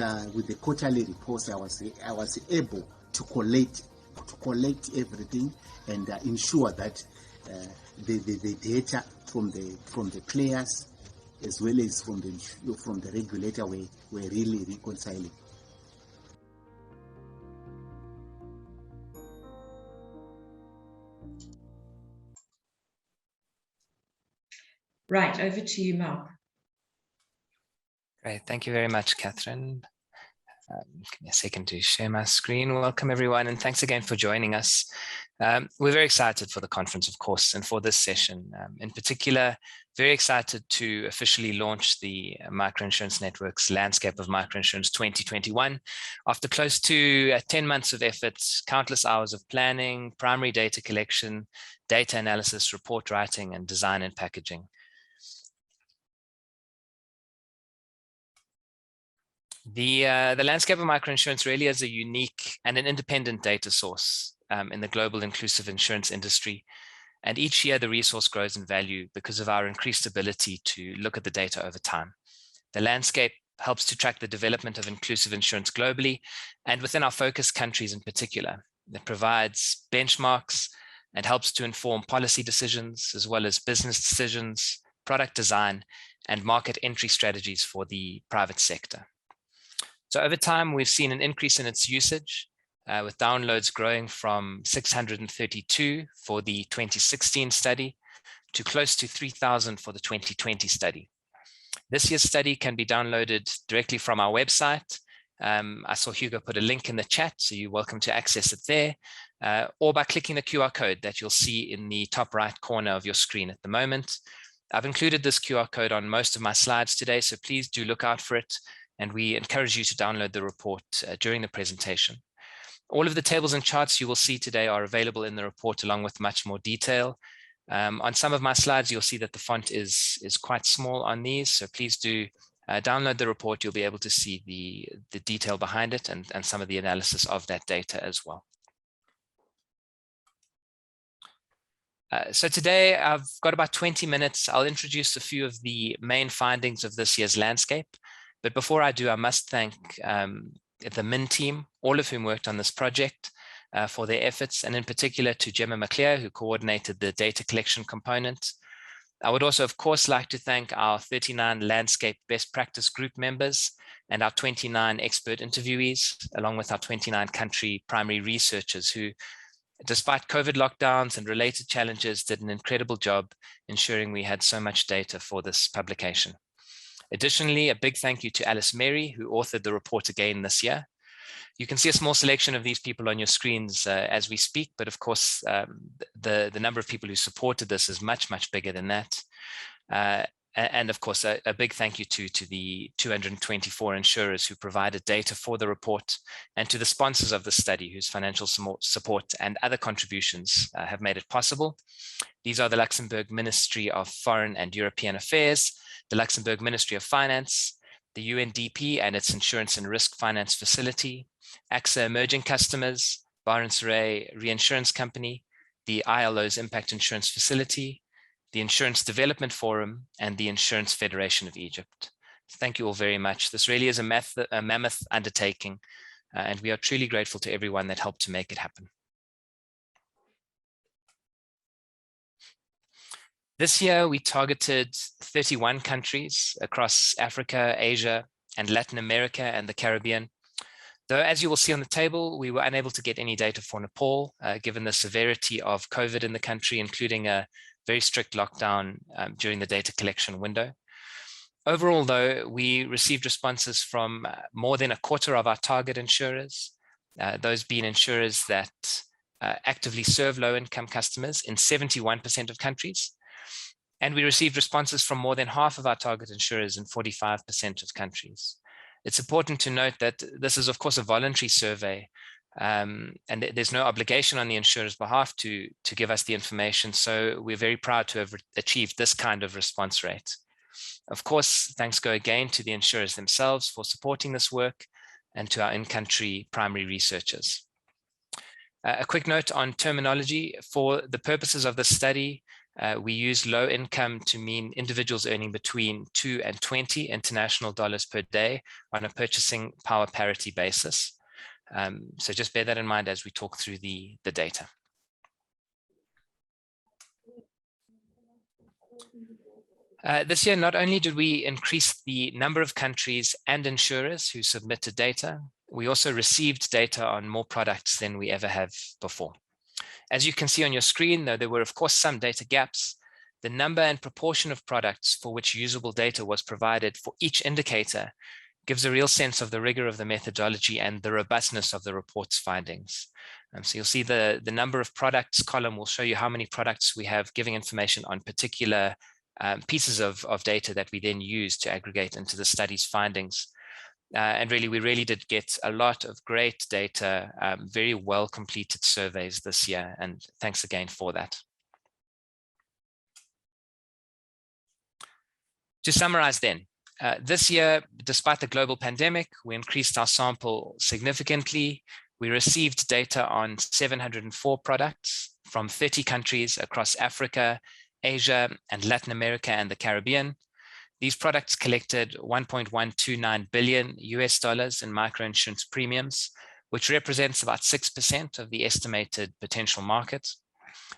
the quarterly reports, I was able to collect everything and ensure that the data from the players as well as from the regulator were really reconciling. Right, over to you, Mark. Great, thank you very much, Catherine. Give me a second to share my screen. Welcome everyone, and thanks again for joining us. We're very excited for the conference, of course, and for this session. In particular, very excited to officially launch the Microinsurance Network's Landscape of Microinsurance 2021. After close to 10 months of efforts, countless hours of planning, primary data collection, data analysis, report writing, and design and packaging. The landscape of microinsurance really is a unique and an independent data source in the global inclusive insurance industry. And each year the resource grows in value because of our increased ability to look at the data over time. The landscape helps to track the development of inclusive insurance globally and within our focus countries in particular. It provides benchmarks and helps to inform policy decisions as well as business decisions, product design, and market entry strategies for the private sector. So over time, we've seen an increase in its usage, with downloads growing from 632 for the 2016 study to close to 3,000 for the 2020 study. This year's study can be downloaded directly from our website. I saw Hugo put a link in the chat, so you're welcome to access it there, or by clicking the QR code that you'll see in the top right corner of your screen at the moment. I've included this QR code on most of my slides today, so please do look out for it. And we encourage you to download the report during the presentation. All of the tables and charts you will see today are available in the report along with much more detail. On some of my slides, you'll see that the font is quite small on these, so please do download the report. You'll be able to see the detail behind it and some of the analysis of that data as well. So today I've got about 20 minutes. I'll introduce a few of the main findings of this year's landscape. But before I do, I must thank the MIN team, all of whom worked on this project for their efforts, and in particular to Gemma McClear, who coordinated the data collection component. I would also, of course, like to thank our 39 landscape best practice group members and our 29 expert interviewees, along with our 29 country primary researchers who, despite COVID lockdowns and related challenges, did an incredible job ensuring we had so much data for this publication. Additionally, a big thank you to Alice Mary, who authored the report again this year. You can see a small selection of these people on your screens as we speak, but of course, the number of people who supported this is much, much bigger than that. And of course, a big thank you to the 224 insurers who provided data for the report, and to the sponsors of the study whose financial support and other contributions have made it possible. These are the Luxembourg Ministry of Foreign and European Affairs, the Luxembourg Ministry of Finance, the UNDP and its Insurance and Risk Finance Facility, AXA Emerging Customers, Barents Ray Reinsurance Company, the ILO's Impact Insurance Facility, the Insurance Development Forum, and the Insurance Federation of Egypt. Thank you all very much. This really is a mammoth undertaking, and we are truly grateful to everyone that helped to make it happen. This year, we targeted 31 countries across Africa, Asia, and Latin America and the Caribbean. Though, as you will see on the table, we were unable to get any data for Nepal, given the severity of COVID in the country, including a very strict lockdown during the data collection window. Overall, though, we received responses from more than a quarter of our target insurers, those being insurers that actively serve low-income customers in 71% of countries. And we received responses from more than half of our target insurers in 45% of countries. It's important to note that this is, of course, a voluntary survey, and there's no obligation on the insurer's behalf to give us the information. So we're very proud to have achieved this kind of response rate. Of course, thanks go again to the insurers themselves for supporting this work, and to our in-country primary researchers. A quick note on terminology. For the purposes of this study, We use low income to mean individuals earning between 2 and 20 international dollars per day on a purchasing power parity basis. So just bear that in mind as we talk through the data. This year, not only did we increase the number of countries and insurers who submitted data, we also received data on more products than we ever have before. As you can see on your screen, though there were of course some data gaps, the number and proportion of products for which usable data was provided for each indicator gives a real sense of the rigor of the methodology and the robustness of the report's findings. So you'll see the number of products column will show you how many products we have giving information on particular pieces of data that we then use to aggregate into the study's findings. And really, we really did get a lot of great data, very well completed surveys this year, and thanks again for that. To summarize then, this year, despite the global pandemic, we increased our sample significantly. We received data on 704 products from 30 countries across Africa, Asia, and Latin America and the Caribbean. These products collected $1.129 billion US in microinsurance premiums, which represents about 6% of the estimated potential market.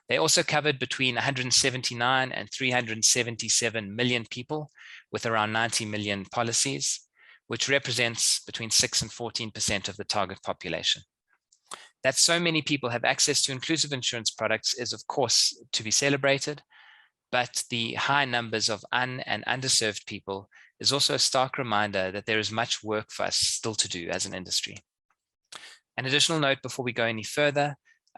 They also covered between 179 and 377 million people with around 90 million policies, which represents between 6 and 14% of the target population. That so many people have access to inclusive insurance products is of course to be celebrated, but the high numbers of and underserved people is also a stark reminder that there is much work for us still to do as an industry. An additional note before we go any further,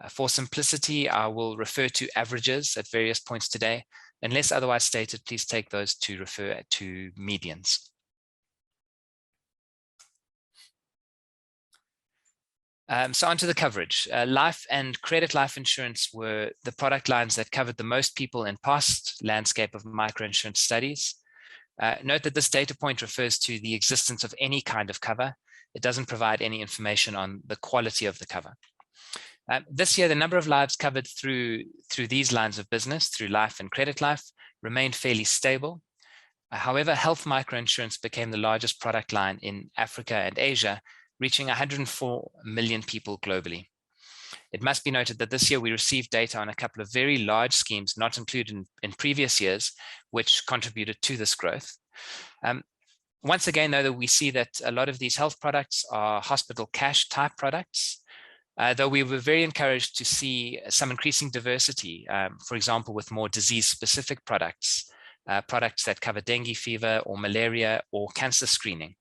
for simplicity, I will refer to averages at various points today. Unless otherwise stated, please take those to refer to medians. So onto the coverage. Life and credit life insurance were the product lines that covered the most people in past landscape of microinsurance studies. Note that this data point refers to the existence of any kind of cover. It doesn't provide any information on the quality of the cover. This year, the number of lives covered through these lines of business, through life and credit life, remained fairly stable. However, health microinsurance became the largest product line in Africa and Asia, reaching 104 million people globally. It must be noted that this year we received data on a couple of very large schemes not included in previous years, which contributed to this growth. Once again, though, we see that a lot of these health products are hospital cash type products, though we were very encouraged to see some increasing diversity, for example, with more disease-specific products, products that cover dengue fever or malaria or cancer screening.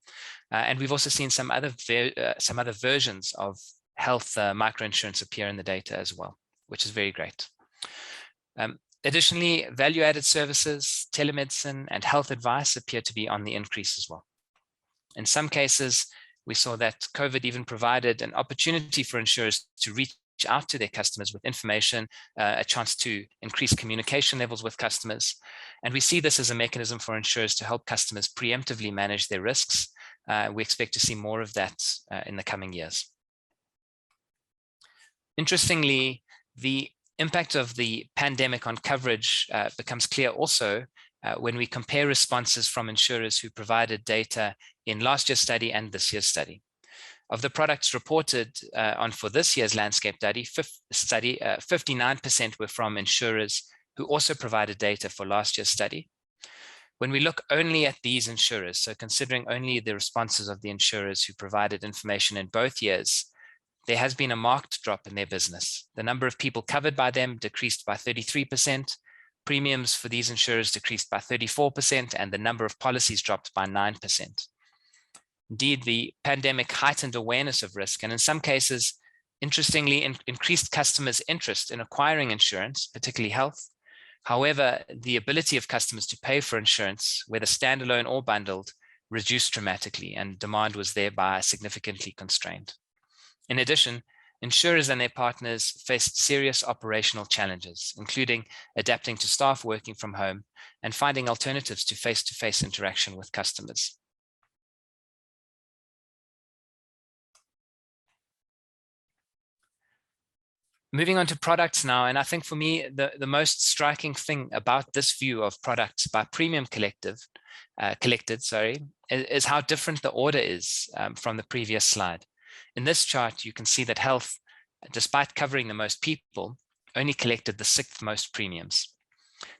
And we've also seen some other versions of health microinsurance appear in the data as well, which is very great. Additionally, value-added services, telemedicine, and health advice appear to be on the increase as well. In some cases, we saw that COVID even provided an opportunity for insurers to reach out to their customers with information, a chance to increase communication levels with customers. And we see this as a mechanism for insurers to help customers preemptively manage their risks. We expect to see more of that in the coming years. Interestingly, the impact of the pandemic on coverage becomes clear also when we compare responses from insurers who provided data in last year's study and this year's study. Of the products reported on for this year's landscape study, 59% were from insurers who also provided data for last year's study. When we look only at these insurers, so considering only the responses of the insurers who provided information in both years, there has been a marked drop in their business. The number of people covered by them decreased by 33%, premiums for these insurers decreased by 34%, and the number of policies dropped by 9%. Indeed, the pandemic heightened awareness of risk, and in some cases, interestingly, increased customers' interest in acquiring insurance, particularly health. However, the ability of customers to pay for insurance, whether standalone or bundled, reduced dramatically, and demand was thereby significantly constrained. In addition, insurers and their partners faced serious operational challenges, including adapting to staff working from home and finding alternatives to face-to-face interaction with customers. Moving on to products now, and I think for me, the most striking thing about this view of products by premium collected, is how different the order is from the previous slide. In this chart, you can see that health, despite covering the most people, only collected the 6th most premiums.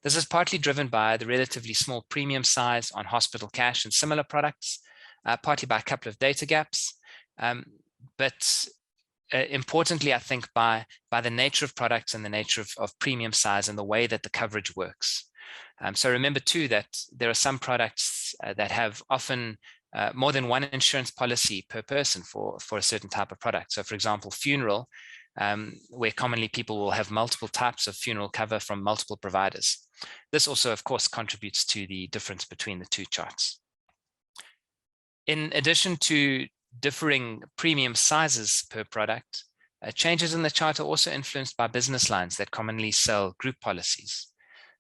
This is partly driven by the relatively small premium size on hospital cash and similar products, partly by a couple of data gaps, but importantly, I think by the nature of products and the nature of premium size and the way that the coverage works. So remember too that there are some products that have often more than one insurance policy per person for a certain type of product. So for example, funeral, where commonly people will have multiple types of funeral cover from multiple providers. This also, of course, contributes to the difference between the two charts. In addition to differing premium sizes per product, changes in the chart are also influenced by business lines that commonly sell group policies.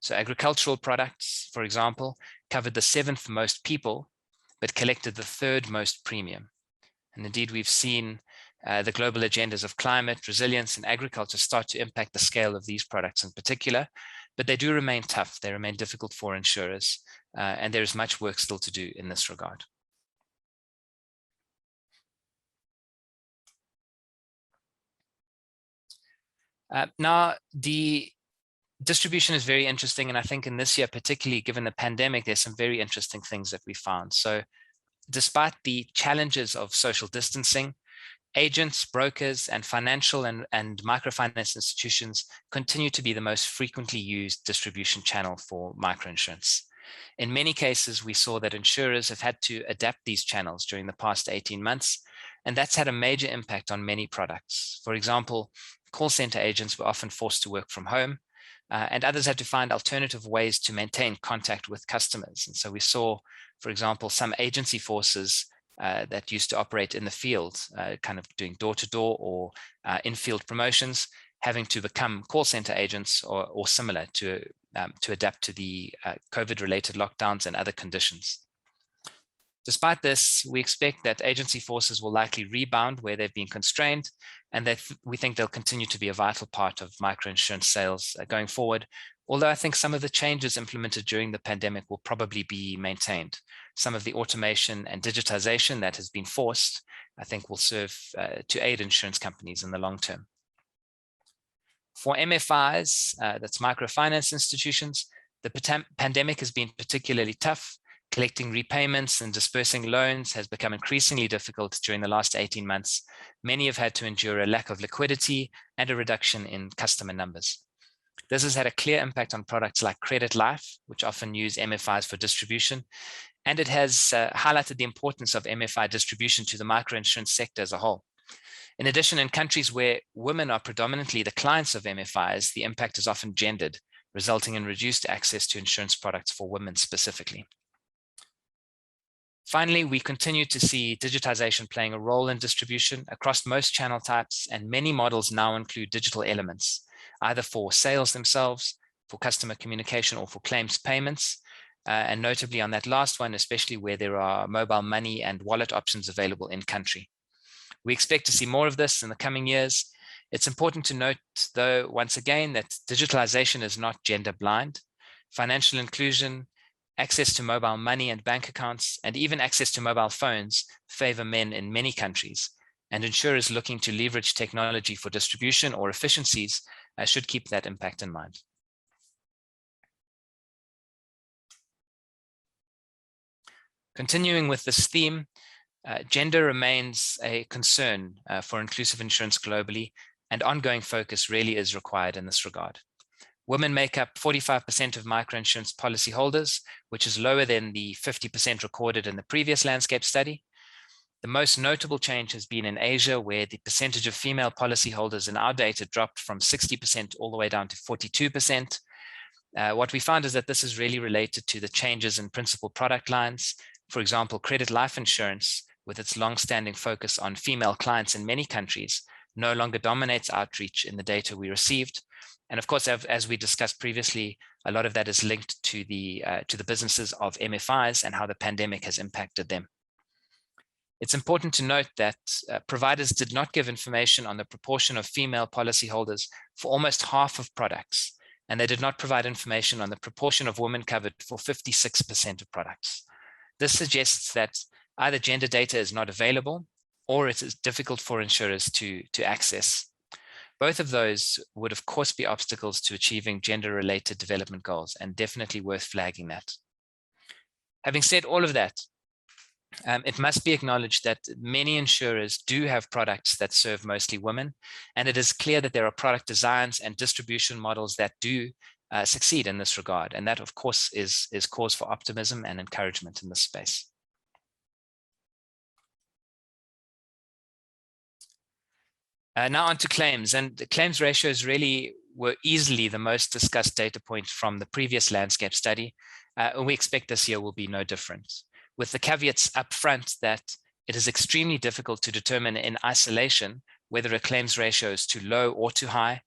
So agricultural products, for example, covered the 7th most people, but collected the 3rd most premium. And indeed, we've seen the global agendas of climate, resilience, and agriculture start to impact the scale of these products in particular, but they do remain tough. They remain difficult for insurers, and there is much work still to do in this regard. Now, the distribution is very interesting, and I think in this year, particularly given the pandemic, there's some very interesting things that we found. So despite the challenges of social distancing, agents, brokers, and financial and microfinance institutions continue to be the most frequently used distribution channel for microinsurance. In many cases, we saw that insurers have had to adapt these channels during the past 18 months, and that's had a major impact on many products. For example, call center agents were often forced to work from home, and others had to find alternative ways to maintain contact with customers. And so we saw, for example, some agency forces that used to operate in the field, kind of doing door-to-door or in-field promotions, having to become call center agents or similar to adapt to the COVID-related lockdowns and other conditions. Despite this, we expect that agency forces will likely rebound where they've been constrained, and that we think they'll continue to be a vital part of microinsurance sales going forward. Although I think some of the changes implemented during the pandemic will probably be maintained. Some of the automation and digitization that has been forced, I think, will serve to aid insurance companies in the long term. For MFIs, that's microfinance institutions, the pandemic has been particularly tough. Collecting repayments and dispersing loans has become increasingly difficult during the last 18 months. Many have had to endure a lack of liquidity and a reduction in customer numbers. This has had a clear impact on products like credit life, which often use MFIs for distribution, and it has highlighted the importance of MFI distribution to the microinsurance sector as a whole. In addition, in countries where women are predominantly the clients of MFIs, the impact is often gendered, resulting in reduced access to insurance products for women specifically. Finally, we continue to see digitization playing a role in distribution across most channel types, and many models now include digital elements, either for sales themselves, for customer communication, or for claims payments. And notably on that last one, especially where there are mobile money and wallet options available in country. We expect to see more of this in the coming years. It's important to note, though, once again, that digitalization is not gender blind. Financial inclusion, access to mobile money and bank accounts, and even access to mobile phones favor men in many countries. And insurers looking to leverage technology for distribution or efficiencies should keep that impact in mind. Continuing with this theme, gender remains a concern for inclusive insurance globally, and ongoing focus really is required in this regard. Women make up 45% of microinsurance policyholders, which is lower than the 50% recorded in the previous landscape study. The most notable change has been in Asia, where the percentage of female policyholders in our data dropped from 60% all the way down to 42%. What we found is that this is really related to the changes in principal product lines. For example, credit life insurance, with its long-standing focus on female clients in many countries, no longer dominates outreach in the data we received. And of course, as we discussed previously, a lot of that is linked to the businesses of MFIs and how the pandemic has impacted them. It's important to note that providers did not give information on the proportion of female policyholders for almost half of products, and they did not provide information on the proportion of women covered for 56% of products. This suggests that either gender data is not available or it is difficult for insurers to access. Both of those would of course be obstacles to achieving gender-related development goals, and definitely worth flagging that. Having said all of that, it must be acknowledged that many insurers do have products that serve mostly women, and it is clear that there are product designs and distribution models that do succeed in this regard, and that of course is cause for optimism and encouragement in this space. Now on to claims, and the claims ratios really were easily the most discussed data point from the previous landscape study, and we expect this year will be no different, with the caveats up front that it is extremely difficult to determine in isolation whether a claims ratio is too low or too high,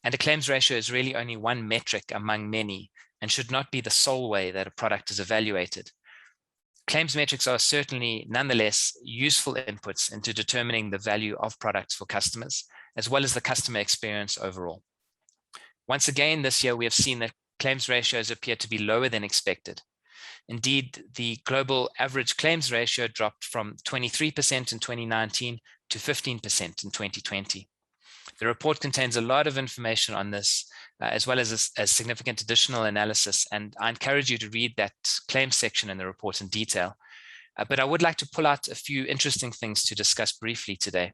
and a claims ratio is really only one metric among many and should not be the sole way that a product is evaluated. Claims metrics are certainly nonetheless useful inputs into determining the value of products for customers, as well as the customer experience overall. Once again, this year we have seen that claims ratios appear to be lower than expected. Indeed, the global average claims ratio dropped from 23% in 2019 to 15% in 2020. The report contains a lot of information on this, as well as a significant additional analysis, and I encourage you to read that claims section in the report in detail. But I would like to pull out a few interesting things to discuss briefly today.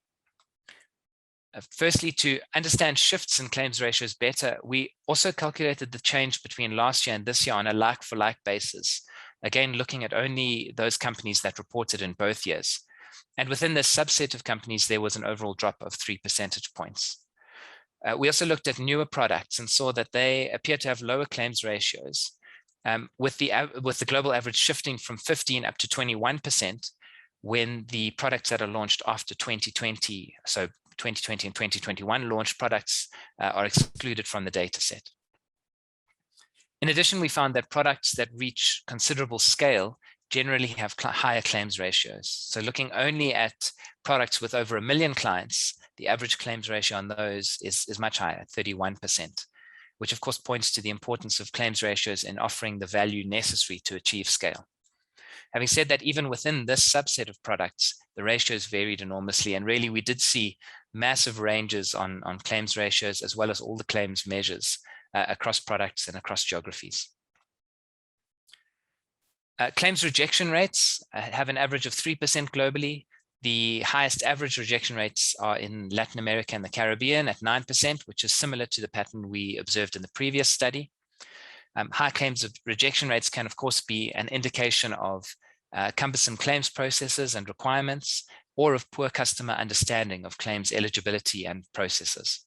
Firstly, to understand shifts in claims ratios better, we also calculated the change between last year and this year on a like-for-like basis, again looking at only those companies that reported in both years. And within this subset of companies, there was an overall drop of 3 percentage points. We also looked at newer products and saw that they appear to have lower claims ratios, with the global average shifting from 15 up to 21% when the products that are launched after 2020, so 2020 and 2021 launched products are excluded from the data set. In addition, we found that products that reach considerable scale generally have higher claims ratios. So looking only at products with over 1 million clients, the average claims ratio on those is much higher, 31%, which of course points to the importance of claims ratios in offering the value necessary to achieve scale. Having said that, even within this subset of products, the ratios varied enormously, and really we did see massive ranges on claims ratios, as well as all the claims measures across products and across geographies. Claims rejection rates have an average of 3% globally. The highest average rejection rates are in Latin America and the Caribbean at 9%, which is similar to the pattern we observed in the previous study. High claims of rejection rates can, of course, be an indication of cumbersome claims processes and requirements, or of poor customer understanding of claims eligibility and processes.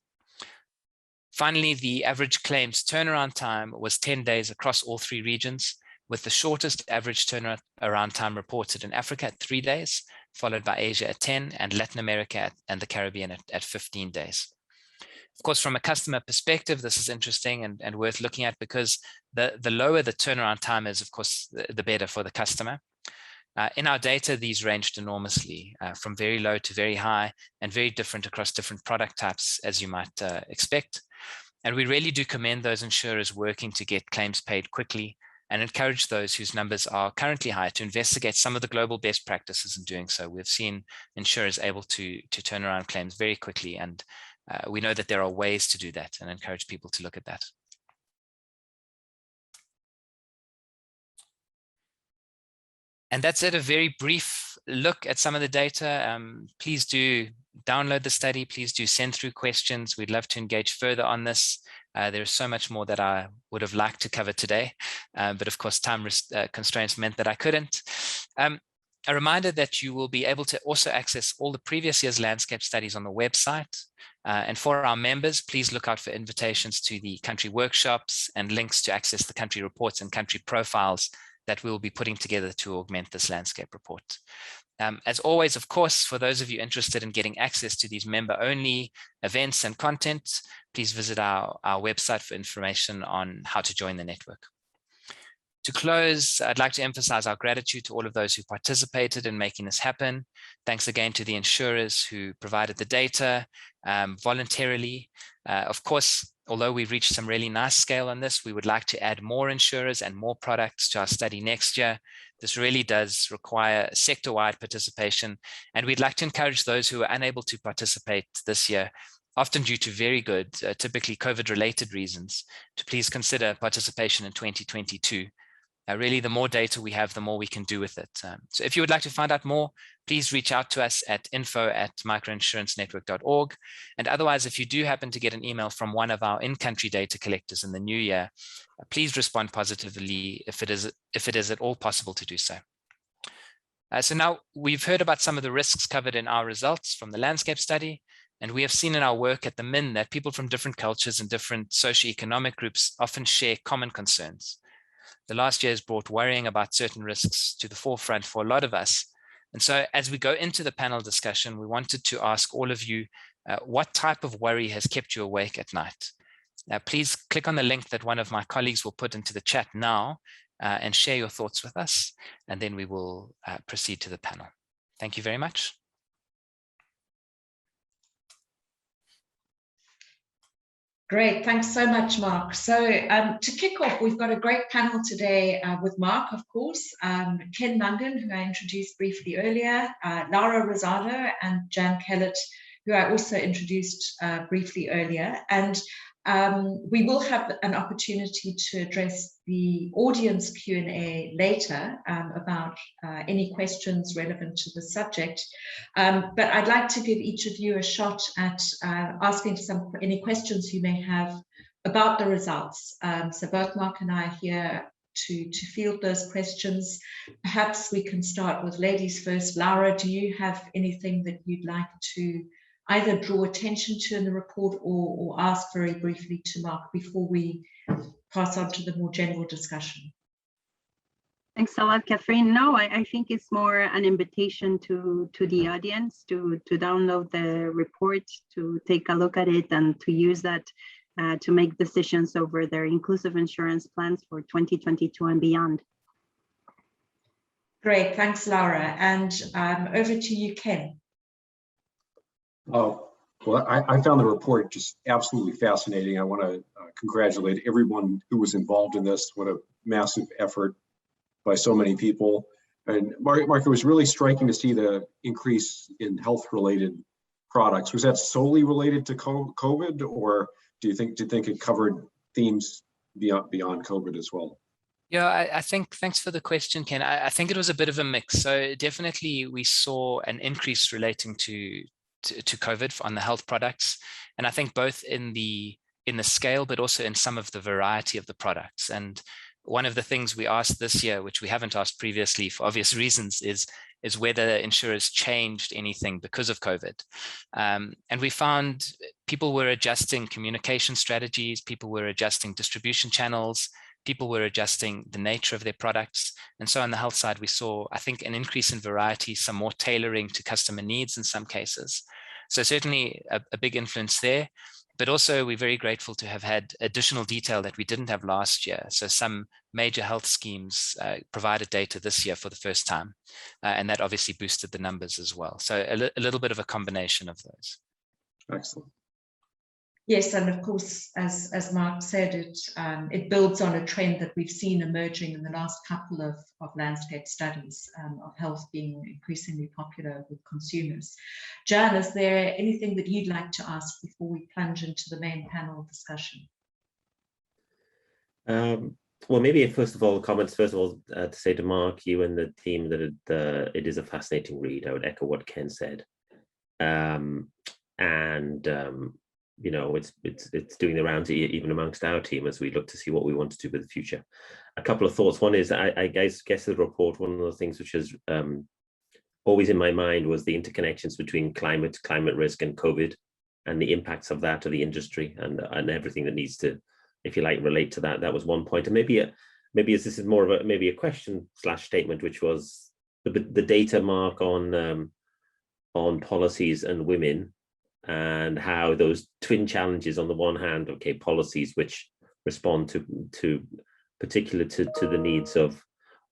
Finally, the average claims turnaround time was 10 days across all 3 regions, with the shortest average turnaround time reported in Africa at 3 days, followed by Asia at 10, and Latin America and the Caribbean at 15 days. Of course, from a customer perspective, this is interesting and worth looking at, because the lower the turnaround time is, of course, the better for the customer. In our data, these ranged enormously, from very low to very high, and very different across different product types, as you might expect. And we really do commend those insurers working to get claims paid quickly, and encourage those whose numbers are currently high to investigate some of the global best practices in doing so. We've seen insurers able to turn around claims very quickly, and we know that there are ways to do that, and encourage people to look at that. And that's it, a very brief look at some of the data. Please do download the study. Please do send through questions. We'd love to engage further on this. There's so much more that I would have liked to cover today, but of course time constraints meant that I couldn't. A reminder that you will be able to also access all the previous year's landscape studies on the website. And for our members, please look out for invitations to the country workshops and links to access the country reports and country profiles that we will be putting together to augment this landscape report. As always, of course, for those of you interested in getting access to these member-only events and content, please visit our website for information on how to join the network. To close, I'd like to emphasize our gratitude to all of those who participated in making this happen. Thanks again to the insurers who provided the data voluntarily. Of course, although we've reached some really nice scale on this, we would like to add more insurers and more products to our study next year. This really does require sector-wide participation, and we'd like to encourage those who are unable to participate this year, often due to very good, typically COVID-related reasons, to please consider participation in 2022. Really, the more data we have, the more we can do with it. So if you would like to find out more, please reach out to us at info@microinsurancenetwork.org. And otherwise, if you do happen to get an email from one of our in-country data collectors in the new year, please respond positively if it is at all possible to do so. So now we've heard about some of the risks covered in our results from the landscape study. And we have seen in our work at the MIN that people from different cultures and different socioeconomic groups often share common concerns. The last year has brought worrying about certain risks to the forefront for a lot of us. And so as we go into the panel discussion, we wanted to ask all of you, what type of worry has kept you awake at night? Please click on the link that one of my colleagues will put into the chat now and share your thoughts with us, and then we will proceed to the panel. Thank you very much. Great, thanks so much, Mark. So to kick off, we've got a great panel today with Mark, of course, Ken Mungan, who I introduced briefly earlier, Laura Rosado, and Jan Kellett, who I also introduced briefly earlier. And we will have an opportunity to address the audience Q&A later about any questions relevant to the subject. But I'd like to give each of you a shot at asking any questions you may have about the results. So both Mark and I are here to field those questions. Perhaps we can start with ladies first. Laura, do you have anything that you'd like to either draw attention to in the report or ask very briefly to Mark before we pass on to the more general discussion? Thanks a lot, Catherine. No, I think it's more an invitation to the audience to download the report, to take a look at it, and to use that to make decisions over their inclusive insurance plans for 2022 and beyond. Great, thanks, Laura. And over to you, Ken. Well, I found the report just absolutely fascinating. I want to congratulate everyone who was involved in this. What a massive effort by so many people. And Mark, it was really striking to see the increase in health-related products. Was that solely related to COVID, or do you think it covered themes beyond COVID as well? Yeah, I think, thanks for the question, Ken. I think it was a bit of a mix. So definitely we saw an increase relating to COVID on the health products. And I think both in the scale, but also in some of the variety of the products. And one of the things we asked this year, which we haven't asked previously for obvious reasons, is whether insurers changed anything because of COVID. And we found people were adjusting communication strategies, people were adjusting distribution channels, people were adjusting the nature of their products. And so on the health side, we saw, I think, an increase in variety, some more tailoring to customer needs in some cases. So certainly a big influence there, but also we're very grateful to have had additional detail that we didn't have last year. So some major health schemes provided data this year for the first time, and that obviously boosted the numbers as well. So a little bit of a combination of those. Excellent. Yes, and of course, as Mark said, it builds on a trend that we've seen emerging in the last couple of landscape studies of health being increasingly popular with consumers. Jan, is there anything that you'd like to ask before we plunge into the main panel discussion? Well, maybe first of all, comments. First of all, to say to Mark, you and the team that it is a fascinating read. I would echo what Ken said, you know, it's doing the rounds even amongst our team as we look to see what we want to do with the future. A couple of thoughts. One is, I guess the report, one of the things which is always in my mind was the interconnections between climate risk and COVID, and the impacts of that to the industry and everything that needs to, if you like, relate to that. That was one point. And maybe this is more of a question / statement, which was the data, Mark, on policies and women, and how those twin challenges, on the one hand, okay, policies which respond to particular to the needs of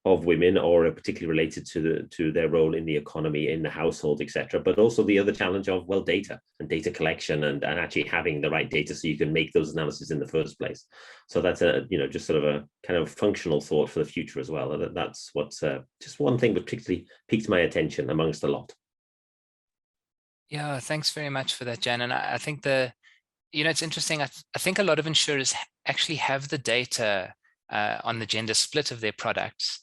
women, or particularly related to their role in the economy, in the household, etc. But also the other challenge of, well, data and data collection and actually having the right data so you can make those analyses in the first place. So that's just sort of a kind of functional thought for the future as well. That's what's just one thing that particularly piqued my attention amongst a lot. Yeah, thanks very much for that, Jan. And I think it's interesting. I think a lot of insurers actually have the data on the gender split of their products,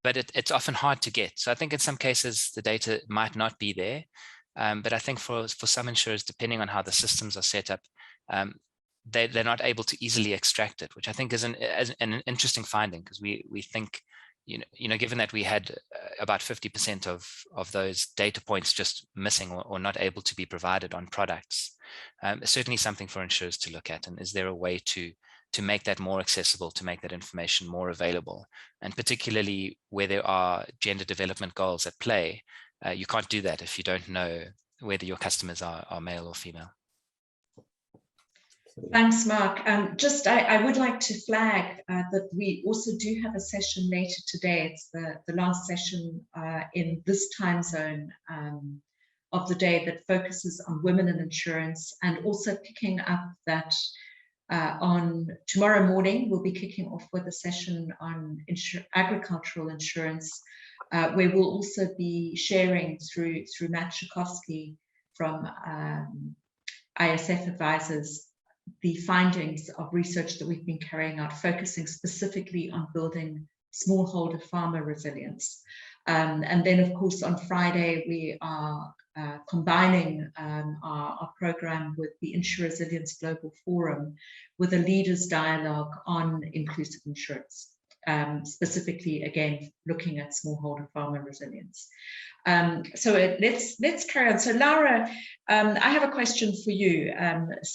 but it's often hard to get. So I think in some cases the data might not be there, but I think for some insurers, depending on how the systems are set up, they're not able to easily extract it, which I think is an interesting finding, because we think, given that we had about 50% of those data points just missing or not able to be provided on products, certainly something for insurers to look at. And is there a way to make that more accessible, to make that information more available? And particularly where there are gender development goals at play, you can't do that if you don't know whether your customers are male or female. Thanks, Mark. I would like to flag that we also do have a session later today. It's the last session in this time zone of the day that focuses on women in insurance, and also picking up that on tomorrow morning, we'll be kicking off with a session on agricultural insurance, where we'll also be sharing through Matt Schakowsky from ISF Advisors the findings of research that we've been carrying out, focusing specifically on building smallholder farmer resilience. And then, of course, on Friday, we are combining our program with the Insure Resilience Global Forum with a leaders dialogue on inclusive insurance, specifically, again, looking at smallholder farmer resilience. So let's carry on. So Laura, I have a question for you,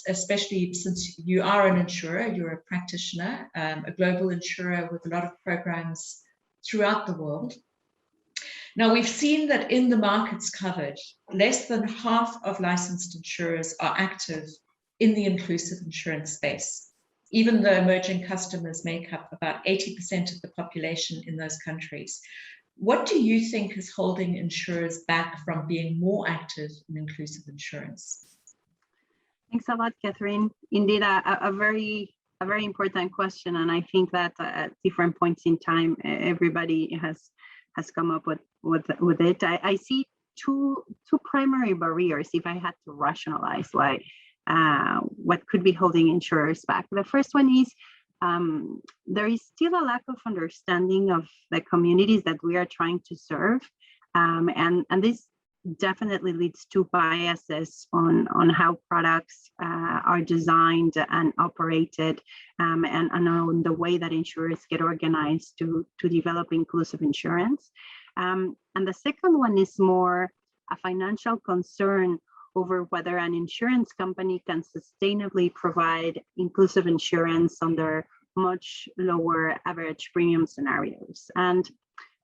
especially since you are an insurer, you're a practitioner, a global insurer with a lot of programs throughout the world. Now, we've seen that in the markets covered, less than half of licensed insurers are active in the inclusive insurance space, even though emerging customers make up about 80% of the population in those countries. What do you think is holding insurers back from being more active in inclusive insurance? Thanks a lot, Catherine. Indeed, a very important question, and I think that at different points in time, everybody has come up with it. I see two primary barriers if I had to rationalize why what could be holding insurers back. The first one is there is still a lack of understanding of the communities that we are trying to serve, and this definitely leads to biases on how products are designed and operated, and on the way that insurers get organized to develop inclusive insurance. And the second one is more a financial concern over whether an insurance company can sustainably provide inclusive insurance under much lower average premium scenarios. And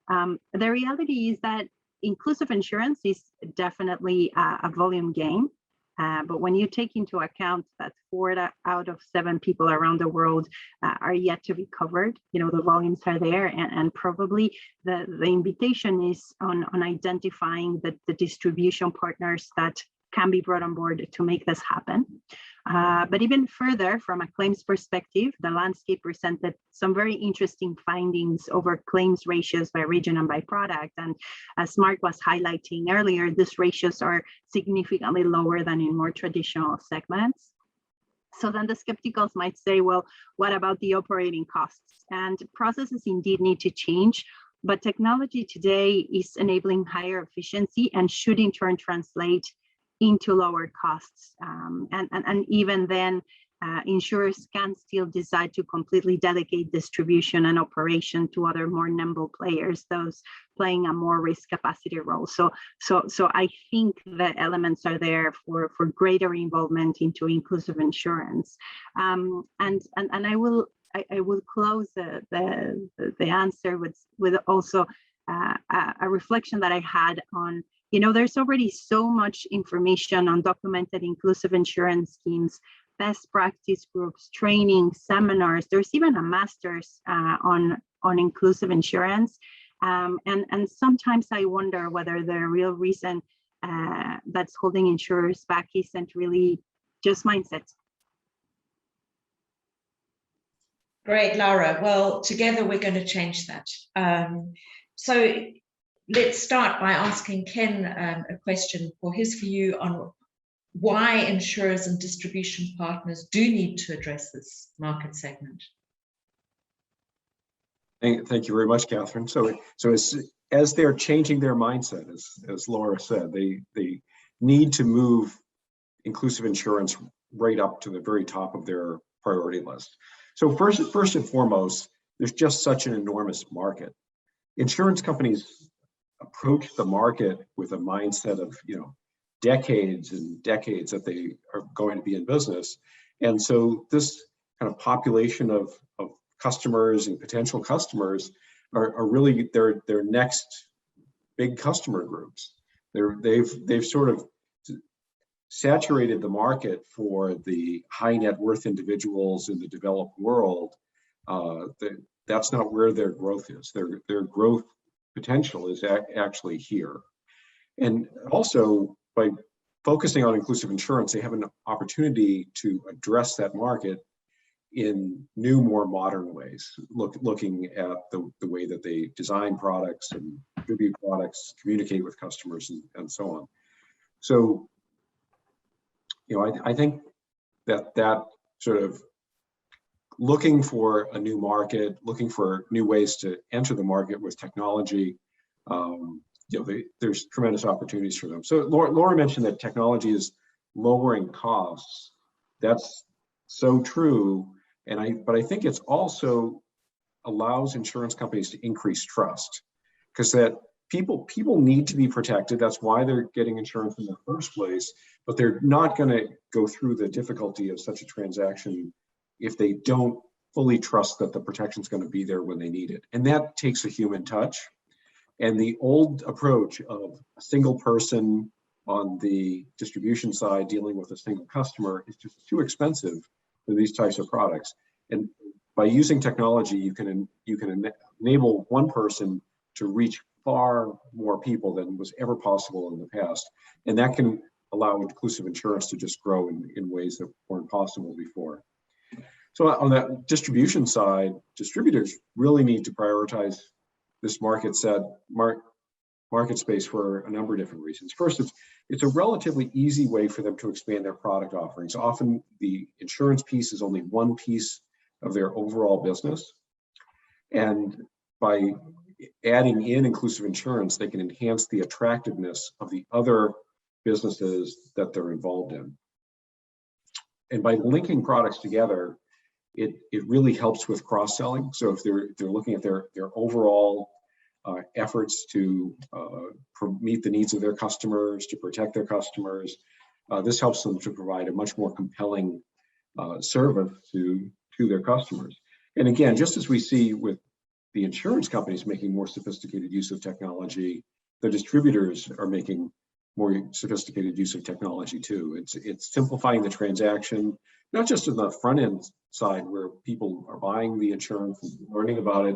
the reality is that inclusive insurance is definitely a volume game, but when you take into account that 4 out of 7 people around the world are yet to be covered, the volumes are there, and probably the invitation is on identifying the distribution partners that can be brought on board to make this happen. But even further, from a claims perspective, the landscape presented some very interesting findings over claims ratios by region and by product. And as Mark was highlighting earlier, these ratios are significantly lower than in more traditional segments. So then the skepticals might say, well, what about the operating costs? And processes indeed need to change, but technology today is enabling higher efficiency and should in turn translate into lower costs. And even then, insurers can still decide to completely delegate distribution and operation to other more nimble players, those playing a more risk capacity role. So I think the elements are there for greater involvement into inclusive insurance. And I will close the answer with also a reflection that I had on, there's already so much information on documented inclusive insurance schemes best practice groups, training, seminars. There's even a master's on inclusive insurance. And sometimes I wonder whether the real reason that's holding insurers back isn't really just mindset. Great, Laura. Well, together we're going to change that. So let's start by asking Ken a question for his view on why insurers and distribution partners do need to address this market segment. Thank you very much, Catherine. So as they're changing their mindset, as Laura said, they need to move inclusive insurance right up to the very top of their priority list. So first and foremost, there's just such an enormous market. Insurance companies approach the market with a mindset of, decades and decades that they are going to be in business. And so this kind of population of customers and potential customers are really their next big customer groups. They've sort of saturated the market for the high net worth individuals in the developed world. That's not where their growth is. Their growth potential is actually here. And also, by focusing on inclusive insurance, they have an opportunity to address that market in new, more modern ways, looking at the way that they design products and distribute products, communicate with customers, and so on. So, I think that sort of looking for a new market, looking for new ways to enter the market with technology, there's tremendous opportunities for them. So Laura mentioned that technology is lowering costs. That's so true. But I think it's also allows insurance companies to increase trust, because that people need to be protected. That's why they're getting insurance in the first place, but they're not going to go through the difficulty of such a transaction if they don't fully trust that the protection is going to be there when they need it. And that takes a human touch. And the old approach of a single person on the distribution side dealing with a single customer is just too expensive for these types of products. And by using technology, you can enable one person to reach far more people than was ever possible in the past. And that can allow inclusive insurance to just grow in ways that weren't possible before. So on that distribution side, distributors really need to prioritize this market space for a number of different reasons. First, it's a relatively easy way for them to expand their product offerings. Often the insurance piece is only one piece of their overall business. And by adding in inclusive insurance, they can enhance the attractiveness of the other businesses that they're involved in. And by linking products together, it really helps with cross-selling. So if they're looking at their overall efforts to meet the needs of their customers, to protect their customers, this helps them to provide a much more compelling service to their customers. And again, just as we see with the insurance companies making more sophisticated use of technology, the distributors are making more sophisticated use of technology too. It's simplifying the transaction, not just on the front end side where people are buying the insurance and learning about it,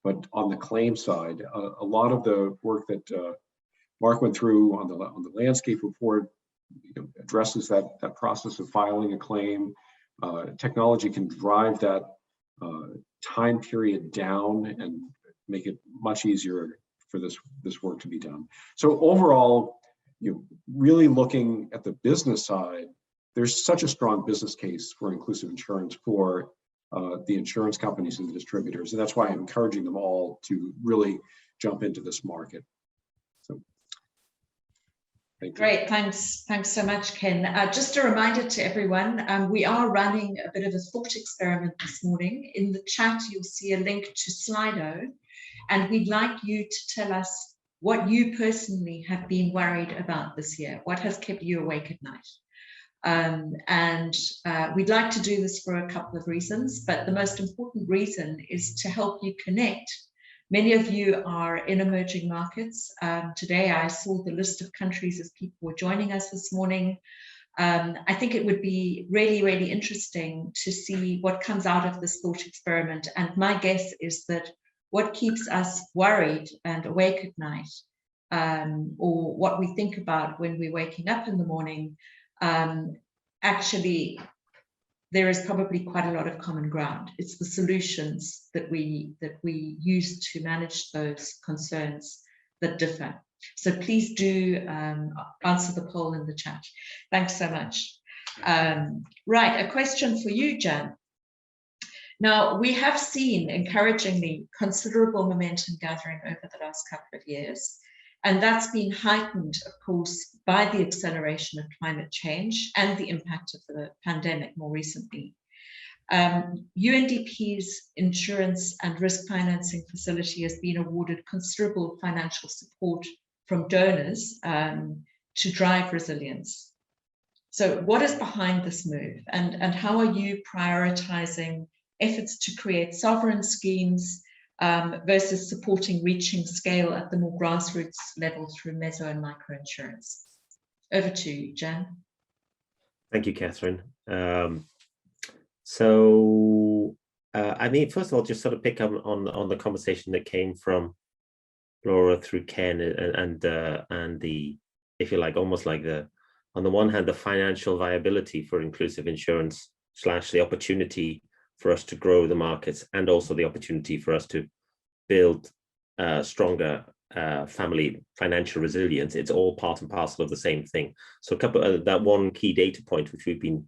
but on the claim side. A lot of the work that Mark went through on the landscape report addresses that process of filing a claim. Technology can drive that time period down and make it much easier for this work to be done. So overall, really looking at the business side, there's such a strong business case for inclusive insurance for the insurance companies and the distributors. And that's why I'm encouraging them all to really jump into this market. So, thank you. Great, thanks so much, Ken. Just a reminder to everyone, we are running a bit of a thought experiment this morning. In the chat, you'll see a link to Slido, and we'd like you to tell us what you personally have been worried about this year. What has kept you awake at night? We'd like to do this for a couple of reasons, but the most important reason is to help you connect. Many of you are in emerging markets. Today I saw the list of countries as people were joining us this morning. I think it would be really, really interesting to see what comes out of this thought experiment. And my guess is that what keeps us worried and awake at night, or what we think about when we're waking up in the morning, actually, there is probably quite a lot of common ground. It's the solutions that we use to manage those concerns that differ. So please do answer the poll in the chat. Thanks so much. Right, a question for you, Jan. Now, we have seen, encouragingly, considerable momentum gathering over the last couple of years, and that's been heightened, of course, by the acceleration of climate change and the impact of the pandemic more recently. UNDP's insurance and risk financing facility has been awarded considerable financial support from donors to drive resilience. So what is behind this move, and how are you prioritizing efforts to create sovereign schemes versus supporting reaching scale at the more grassroots level through meso and micro insurance? Over to you, Jan. Thank you, Catherine. I mean, first of all, just sort of pick up on the conversation that came from Laura through Ken and the, if you like, almost like on the one hand, the financial viability for inclusive insurance / the opportunity for us to grow the markets, and also the opportunity for us to build stronger family financial resilience. It's all part and parcel of the same thing. So a couple that one key data point which we've been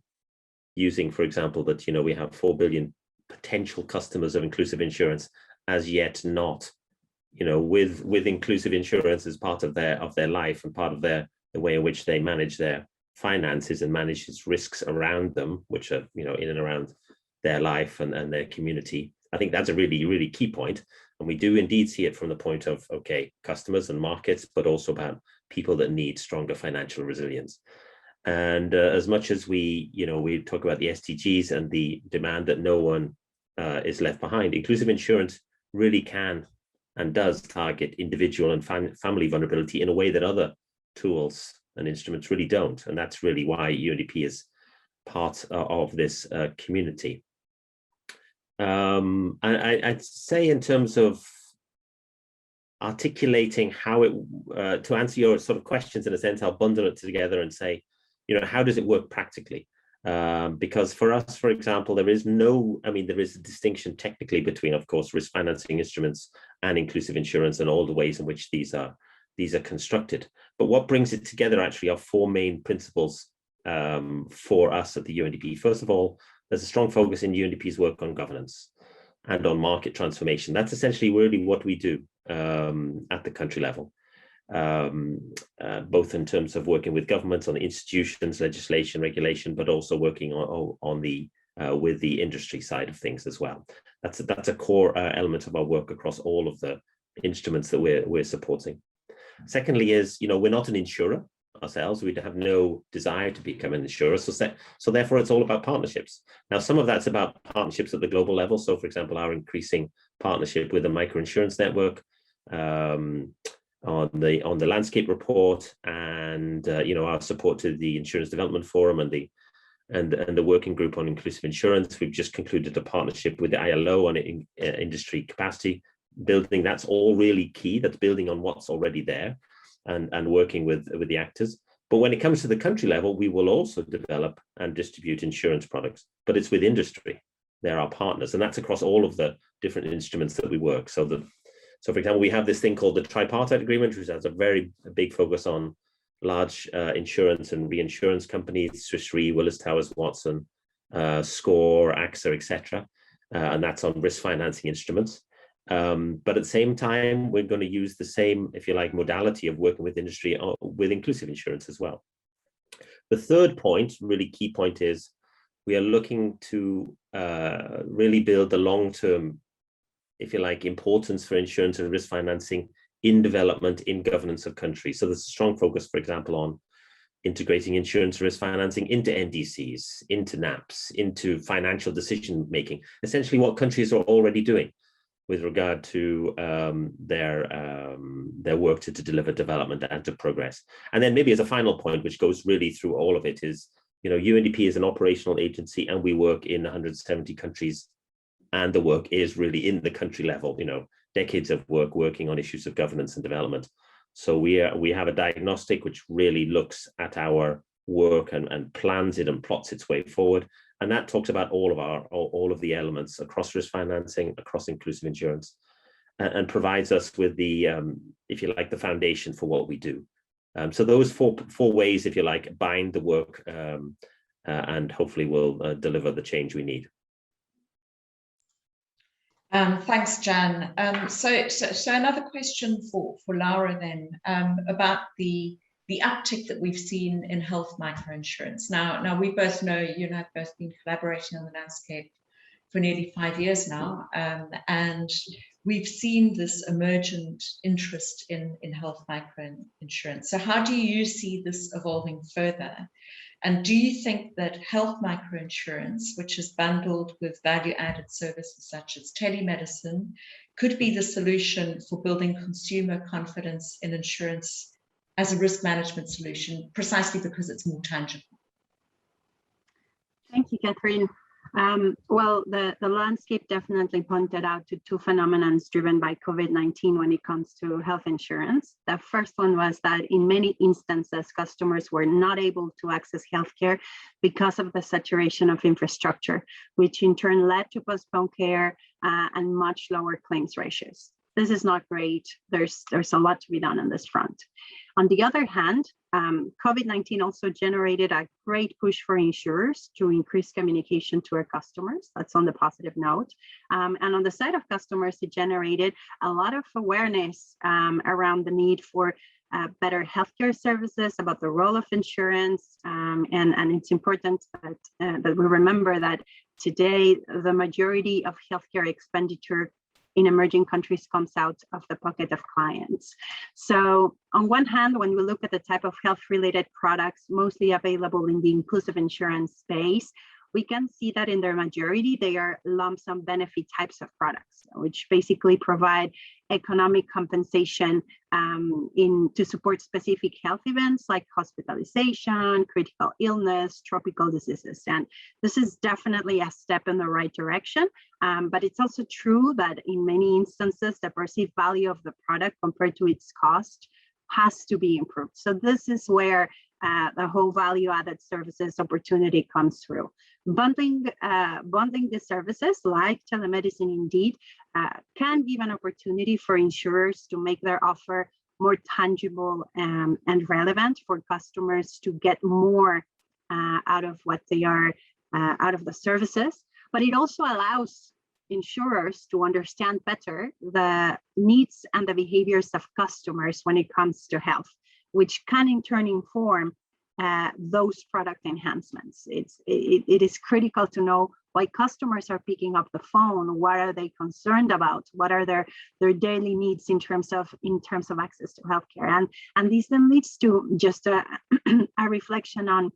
using, for example, that we have 4 billion potential customers of inclusive insurance, as yet not with inclusive insurance as part of their life and part of the way in which they manage their finances and manage its risks around them, which are in and around their life and their community. I think that's a really, really key point. And we do indeed see it from the point of, okay, customers and markets, but also about people that need stronger financial resilience. And as much as we talk about the SDGs and the demand that no one is left behind, inclusive insurance really can and does target individual and family vulnerability in a way that other tools and instruments really don't. And that's really why UNDP is part of this community. I'd say, in terms of articulating how it, to answer your sort of questions, in a sense, I'll bundle it together and say, how does it work practically? Because for us, for example, there is a distinction technically between, of course, risk financing instruments and inclusive insurance and all the ways in which these are constructed. But what brings it together actually are 4 main principles for us at the UNDP. First of all, there's a strong focus in UNDP's work on governance and on market transformation. That's essentially really what we do at the country level, both in terms of working with governments on institutions, legislation, regulation, but also working on the with the industry side of things as well. That's a core element of our work across all of the instruments that we're supporting. Secondly is, we're not an insurer ourselves. We have no desire to become an insurer. So therefore, it's all about partnerships. Now, some of that's about partnerships at the global level. So, for example, our increasing partnership with the microinsurance network on the landscape report, and our support to the Insurance Development Forum and the working group on inclusive insurance. We've just concluded a partnership with the ILO on industry capacity building. That's all really key. That's building on what's already there and working with the actors. But when it comes to the country level, we will also develop and distribute insurance products, but it's with industry. They're our partners, and that's across all of the different instruments that we work. So for example, we have this thing called the tripartite agreement, which has a big focus on large insurance and reinsurance companies, Swiss Re, Willis Towers Watson, SCOR, AXA, etc. And that's on risk financing instruments. But at the same time, we're going to use the same, if you like, modality of working with industry with inclusive insurance as well. The third point, really key point, is we are looking to really build the long-term, if you like, importance for insurance and risk financing in development, in governance of countries. So there's a strong focus, for example, on integrating insurance and risk financing into NDCs, into NAPs, into financial decision making, essentially what countries are already doing with regard to their work to deliver development and to progress. And then maybe as a final point, which goes really through all of it, is You know, UNDP is an operational agency and we work in 170 countries, and the work is really in the country level, you know, decades of work working on issues of governance and development. So we have a diagnostic which really looks at our work and plans it and plots its way forward. And that talks about all of the elements across risk financing, across inclusive insurance, and provides us with the, if you like, the foundation for what we do. So those four ways, if you like, bind the work and hopefully will deliver the change we need. Thanks, Jan. So another question for Laura then, about the uptick that we've seen in health microinsurance. Now we both know, you and I have both been collaborating on the landscape for nearly 5 years now, and we've seen this emergent interest in health microinsurance. So how do you see this evolving further? And do you think that health microinsurance, which is bundled with value-added services such as telemedicine, could be the solution for building consumer confidence in insurance as a risk management solution, precisely because it's more tangible? Thank you, Catherine. Well, the landscape definitely pointed out to two phenomena driven by COVID-19 when it comes to health insurance. The first one was that in many instances, customers were not able to access healthcare because of the saturation of infrastructure, which in turn led to postponed care and much lower claims ratios. This is not great. There's a lot to be done on this front. On the other hand, COVID-19 also generated a great push for insurers to increase communication to our customers. That's on the positive note. And on the side of customers, it generated a lot of awareness around the need for better healthcare services, about the role of insurance. And it's important that we remember that today, the majority of healthcare expenditure in emerging countries comes out of the pocket of clients. So on one hand, when we look at the type of health-related products mostly available in the inclusive insurance space, we can see that in their majority, they are lump sum benefit types of products, which basically provide economic compensation to support specific health events like hospitalization, critical illness, tropical diseases. And this is definitely a step in the right direction. But it's also true that in many instances, the perceived value of the product compared to its cost has to be improved. So this is where the whole value-added services opportunity comes through. Bundling the services like telemedicine indeed can give an opportunity for insurers to make their offer more tangible and relevant for customers to get more out of what they are, out of the services. But it also allows insurers to understand better the needs and the behaviors of customers when it comes to health, which can in turn inform those product enhancements. It is critical to know why customers are picking up the phone. What are they concerned about? What are their daily needs in terms of access to healthcare? And this then leads to just a reflection on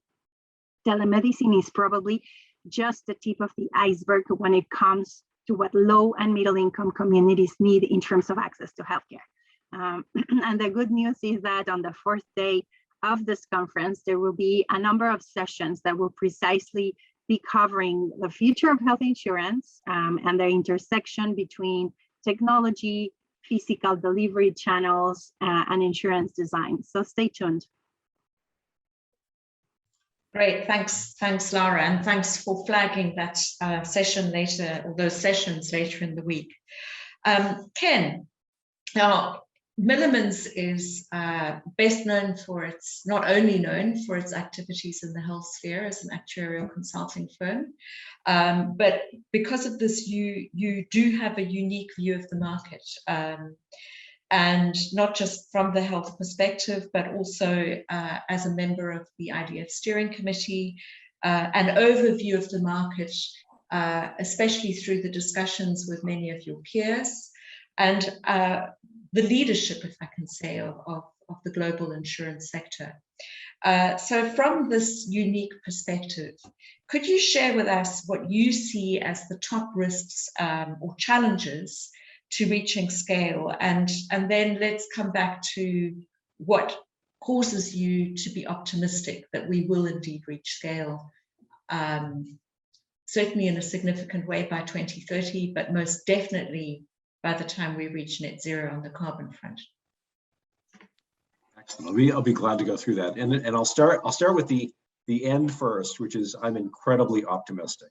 telemedicine is probably just the tip of the iceberg when it comes to what low and middle income communities need in terms of access to healthcare. And the good news is that on the fourth day of this conference, there will be a number of sessions that will precisely be covering the future of health insurance and the intersection between technology, physical delivery channels, and insurance design. So stay tuned. Great, thanks, Laura, and thanks for flagging that session later, or those sessions later in the week. Ken, now Milliman's is best known for its, not only known for its activities in the health sphere as an actuarial consulting firm, but because of this, you do have a unique view of the market. And not just from the health perspective, but also as a member of the IDF steering committee, an overview of the market, especially through the discussions with many of your peers, and the leadership, if I can say, of the global insurance sector. So from this unique perspective, could you share with us what you see as the top risks or challenges to reaching scale, and then let's come back to what causes you to be optimistic that we will indeed reach scale, certainly in a significant way by 2030, but most definitely by the time we reach net zero on the carbon front. Excellent. I'll be glad to go through that, and I'll start with the end first, which is I'm incredibly optimistic.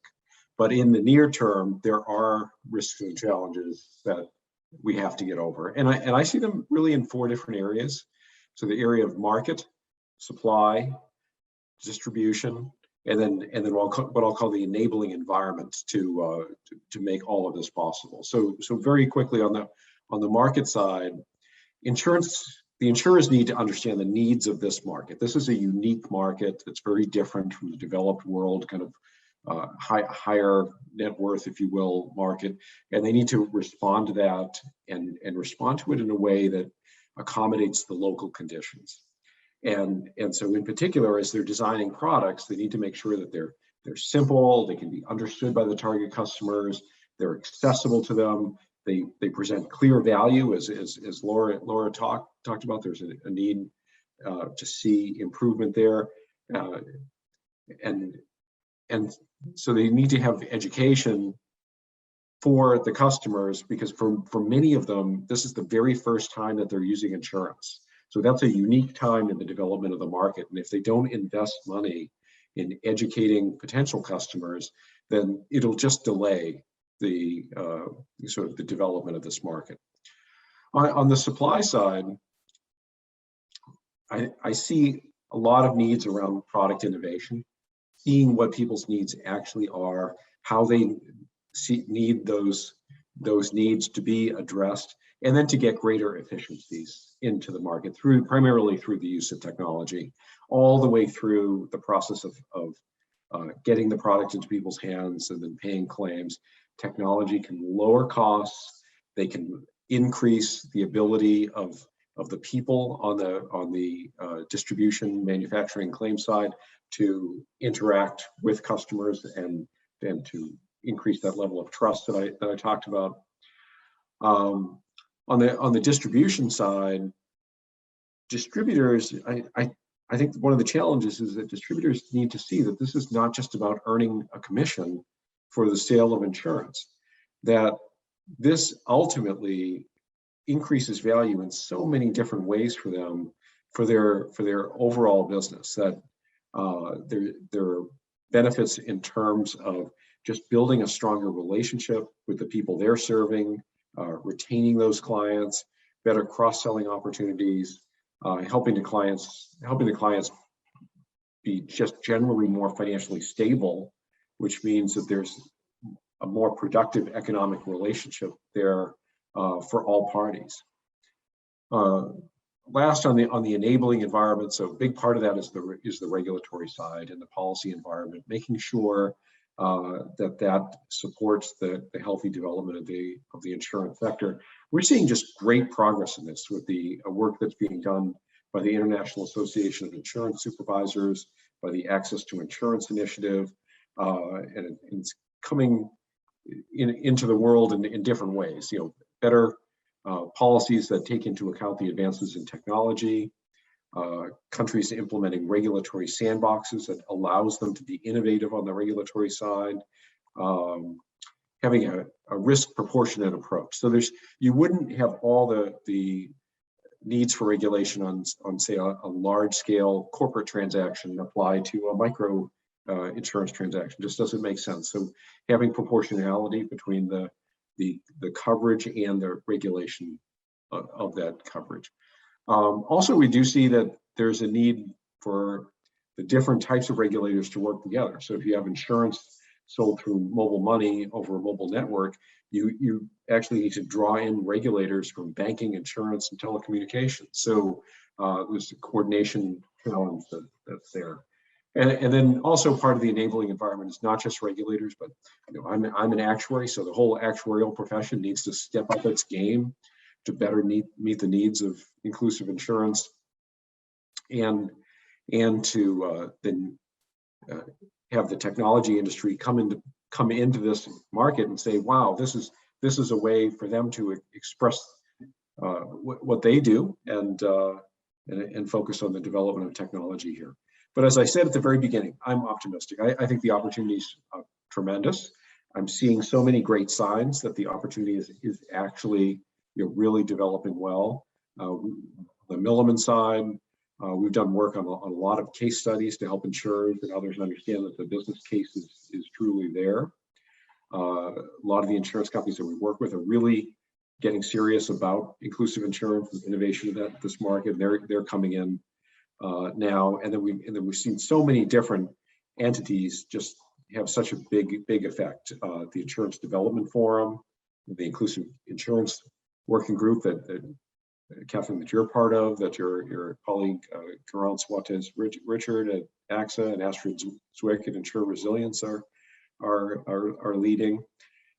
But in the near term, there are risks and challenges that we have to get over. And I see them really in 4 different areas. So the area of market, supply, distribution, and then what I'll call the enabling environment to make all of this possible. So very quickly on the market side, the insurers need to understand the needs of this market. This is a unique market that's very different from the developed world, kind of higher net worth, if you will, market, and they need to respond to that and respond to it in a way that accommodates the local conditions. And so in particular, as they're designing products, they need to make sure that they're simple, they can be understood by the target customers, they're accessible to them, they present clear value, as Laura talked about. There's a need to see improvement there, and so they need to have education for the customers, because for many of them, this is the very first time that they're using insurance. So that's a unique time in the development of the market. And if they don't invest money in educating potential customers, then it'll just delay the sort of the development of this market. On the supply side, I see a lot of needs around product innovation, seeing what people's needs actually are, how they need those needs to be addressed, and then to get greater efficiencies into the market primarily through the use of technology, all the way through the process of getting the product into people's hands and then paying claims. Technology can lower costs. They can increase the ability of the people on the distribution, manufacturing, claim side to interact with customers and to increase that level of trust that I talked about. On the distribution side, distributors, I think one of the challenges is that distributors need to see that this is not just about earning a commission for the sale of insurance, that this ultimately increases value in so many different ways for them, for their overall business, that there are benefits in terms of just building a stronger relationship with the people they're serving, retaining those clients, better cross-selling opportunities, helping the clients be just generally more financially stable, which means that there's a more productive economic relationship there for all parties. Last, on the enabling environment, so a big part of that is the regulatory side and the policy environment, making sure that supports the healthy development of the insurance sector. We're seeing just great progress in this with the work that's being done by the International Association of Insurance Supervisors, by the Access to Insurance Initiative, and it's coming into the world in different ways. You know, better policies that take into account the advances in technology, countries implementing regulatory sandboxes that allows them to be innovative on the regulatory side, having a risk proportionate approach. So you wouldn't have all the needs for regulation on say a large scale corporate transaction apply to a micro insurance transaction. Just doesn't make sense. So having proportionality between the coverage and the regulation of that coverage. Also, we do see that there's a need for the different types of regulators to work together. So if you have insurance sold through mobile money over a mobile network, you actually need to draw in regulators from banking, insurance, and telecommunications. So there's a coordination challenge that's there. And then also part of the enabling environment is not just regulators, but I'm an actuary, so the whole actuarial profession needs to step up its game to better meet the needs of inclusive insurance, and to then have the technology industry come into this market and say, wow, this is a way for them to express what they do and and focus on the development of technology here. But as I said at the very beginning, I'm optimistic. I think the opportunity's tremendous. I'm seeing so many great signs that the opportunity is actually really developing well. The Milliman side, we've done work on a lot of case studies to help insurers and others understand that the business case is truly there. A lot of the insurance companies that we work with are really getting serious about inclusive insurance and innovation in this market. They're coming in now, and then we've seen so many different entities just have such a big effect. The Insurance Development Forum, the Inclusive Insurance Working Group that Catherine, that you're part of, that your colleague Karan Swates Richard at AXA and Astrid Zwick at Insure Resilience are leading.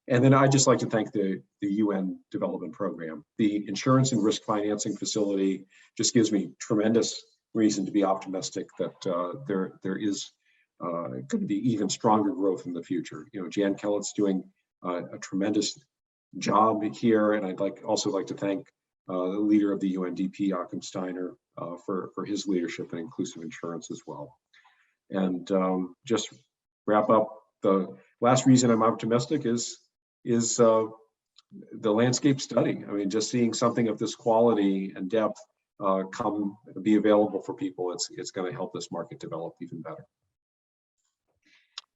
And then I'd just like to thank the UN Development Program. The Insurance and Risk Financing Facility just gives me tremendous reason to be optimistic that there is going to be even stronger growth in the future. Jan Kellett's doing a tremendous job here, and I'd also like to thank the leader of the UNDP, Joachim Steiner, for his leadership in inclusive insurance as well. And just wrap up, the last reason I'm optimistic is the landscape study. I mean, just seeing something of this quality and depth be available for people, it's going to help this market develop even better.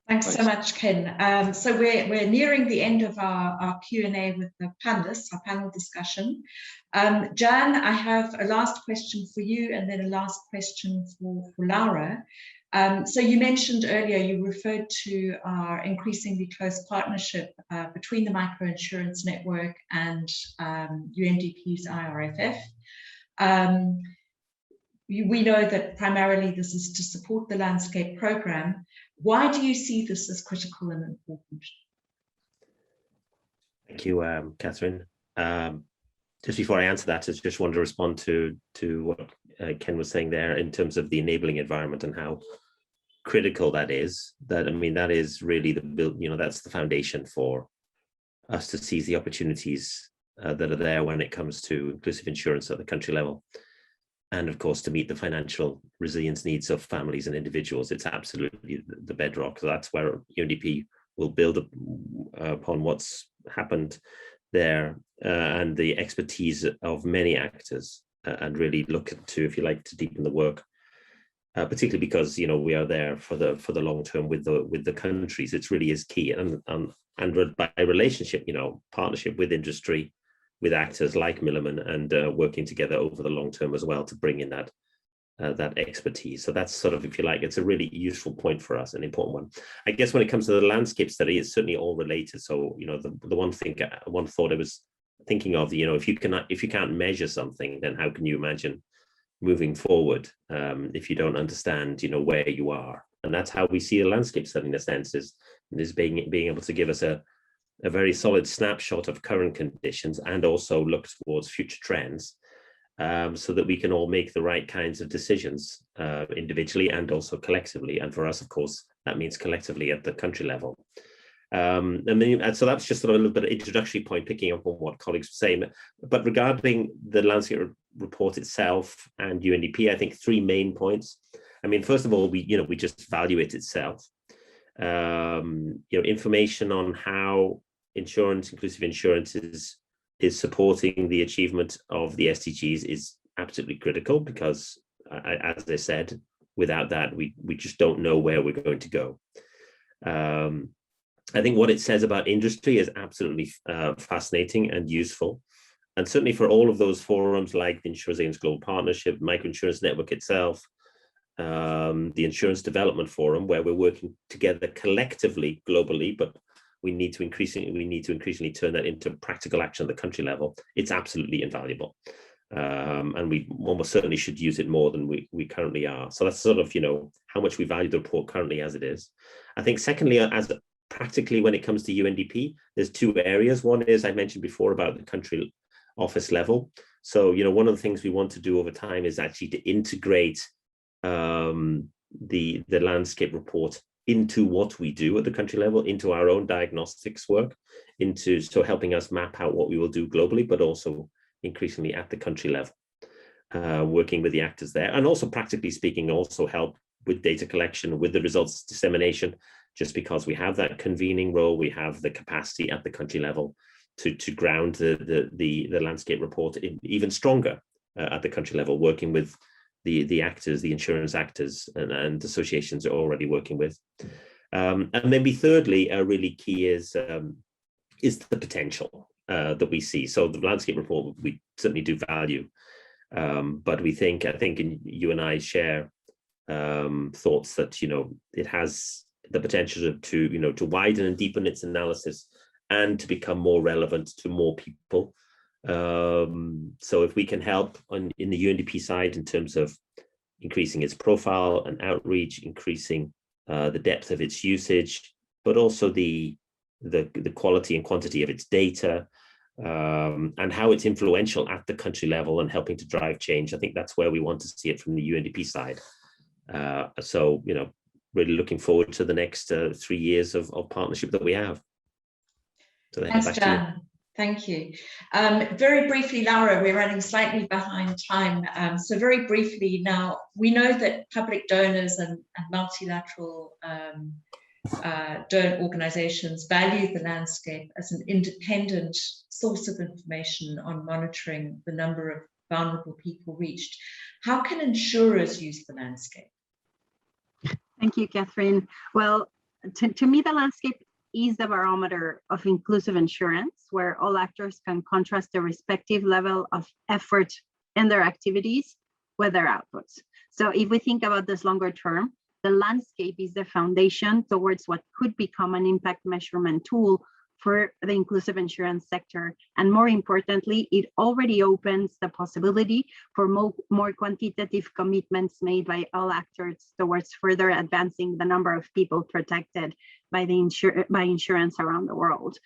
Thanks so much, Ken. So we're nearing the end of our Q&A with the panelists, our panel discussion. Jan, I have a last question for you and then a last question for Laura. So you mentioned earlier, you referred to our increasingly close partnership between the Microinsurance Network and UNDP's IRFF. We know that primarily this is to support the landscape program. Why do you see this as critical and important? Thank you, Catherine. Just before I answer that, I just want to respond to what Ken was saying there in terms of the enabling environment and how critical that is. That, I mean, that is really the build, that's the foundation for us to seize the opportunities that are there when it comes to inclusive insurance at the country level. And of course, to meet the financial resilience needs of families and individuals, it's absolutely the bedrock. So that's where UNDP will build upon what's happened there and the expertise of many actors and really look to, if you like, to deepen the work, particularly because we are there for the long term with the countries. It really is key, and by relationship, partnership with industry, with actors like Milliman, and working together over the long term as well to bring in that expertise. So that's sort of, if you like, it's a really useful point for us, an important one. I guess when it comes to the landscape study, it's certainly all related. So the one thought I was thinking of, if you can't measure something, then how can you imagine moving forward if you don't understand where you are? And that's how we see the landscape study in a sense, is being able to give us a very solid snapshot of current conditions and also look towards future trends, so that we can all make the right kinds of decisions individually and also collectively. And for us, of course, that means collectively at the country level. And so that's just sort of a little bit of introductory point, picking up on what colleagues were saying. But regarding the landscape report itself and UNDP, I think three main points. I mean, first of all, we just value it itself. Information on how inclusive insurance is supporting the achievement of the SDGs is absolutely critical, because as I said, without that, we just don't know where we're going to go. I think what it says about industry is absolutely fascinating and useful. And certainly for all of those forums like the Insure Resilience Global Partnership, Microinsurance Network itself, the Insurance Development Forum, where we're working together collectively globally, but we need to increasingly turn that into practical action at the country level. It's absolutely invaluable. And we almost certainly should use it more than we currently are. So that's sort of, how much we value the report currently as it is. I think secondly, as practically when it comes to UNDP, there's two areas. One is, I mentioned before, about the country office level. So, one of the things we want to do over time is actually to integrate the landscape report into what we do at the country level, into our own diagnostics work, so helping us map out what we will do globally, but also increasingly at the country level. working with the actors there, and also practically speaking, also help with data collection, with the results dissemination, just because we have that convening role, we have the capacity at the country level to ground the landscape report even stronger at the country level, working with the actors, the insurance actors and associations are already working with. And maybe thirdly, really key is the potential that we see. So the landscape report, we certainly do value, but I think you and I share thoughts that, it has the potential to widen and deepen its analysis and to become more relevant to more people. So if we can help in the UNDP side in terms of increasing its profile and outreach, increasing the depth of its usage, but also the quality and quantity of its data, and how it's influential at the country level and helping to drive change, I think that's where we want to see it from the UNDP side. So, really looking forward to the next 3 years of partnership that we have. So thanks, Jan. Thank you. Very briefly, Laura, we're running slightly behind time. So very briefly now, we know that public donors and multilateral donor organizations value the landscape as an independent source of information on monitoring the number of vulnerable people reached. How can insurers use the landscape? Thank you, Catherine. Well, to me, the landscape is the barometer of inclusive insurance, where all actors can contrast their respective level of effort in their activities with their outputs. So if we think about this longer term, the landscape is the foundation towards what could become an impact measurement tool for the inclusive insurance sector. And more importantly, it already opens the possibility for more quantitative commitments made by all actors towards further advancing the number of people protected by insurance around the world.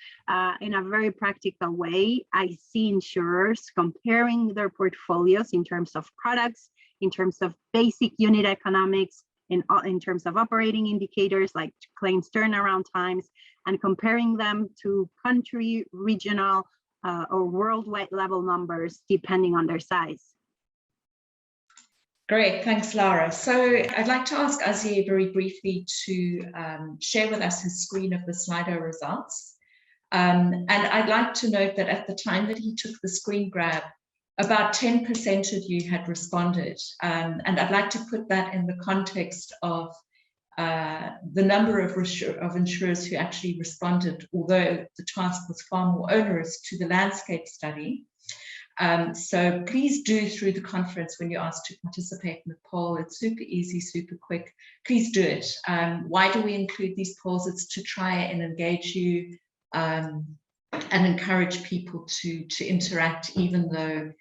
In a very practical way, I see insurers comparing their portfolios in terms of products, in terms of basic unit economics, in terms of operating indicators like claims turnaround times, and comparing them to country, regional, or worldwide level numbers, depending on their size. Great, thanks, Laura. So I'd like to ask Azier very briefly to share with us his screen of the Slido results. And I'd like to note that at the time that he took the screen grab, about 10% of you had responded. And I'd like to put that in the context of the number of insurers who actually responded, although the task was far more onerous, to the landscape study. So please do, through the conference, when you're asked to participate in the poll, it's super easy, super quick, please do it. Why do we include these polls? It's to try and engage you and encourage people to interact, even though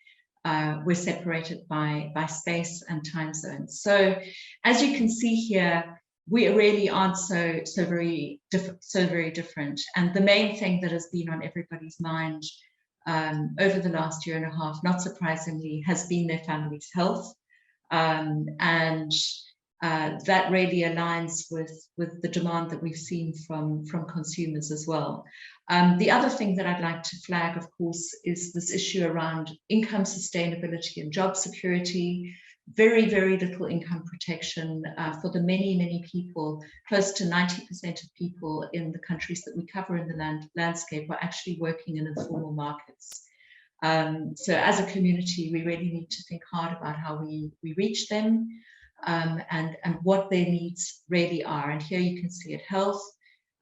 we're separated by space and time zones. So as you can see here, we really aren't so very different. And the main thing that has been on everybody's mind over the last year and a half, not surprisingly, has been their family's health. And that really aligns with the demand that we've seen from consumers as well. The other thing that I'd like to flag, of course, is this issue around income sustainability and job security. Very, very little income protection for the many, many people. Close to 90% of people in the countries that we cover in the landscape are actually working in informal markets. So as a community, we really need to think hard about how we reach them and what their needs really are. And here you can see it: health,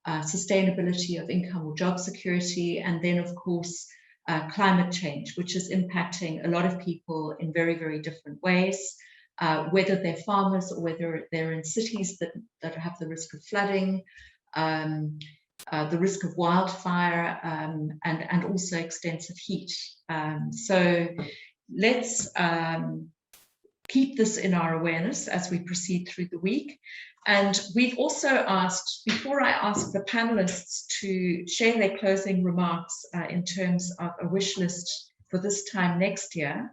sustainability of income or job security, and then, of course, climate change, which is impacting a lot of people in very, very different ways, whether they're farmers or whether they're in cities that have the risk of flooding, the risk of wildfire, and also extensive heat. So let's keep this in our awareness as we proceed through the week. And we've also asked, before I ask the panelists to share their closing remarks in terms of a wish list for this time next year,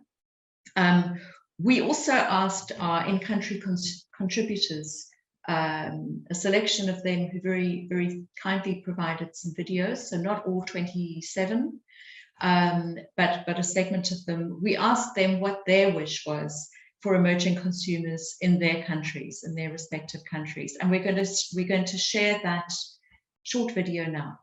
we also asked our in-country contributors, a selection of them who very, very kindly provided some videos, so not all 27, but a segment of them, we asked them what their wish was for emerging consumers in their countries, in their respective countries. And we're going to share that short video now.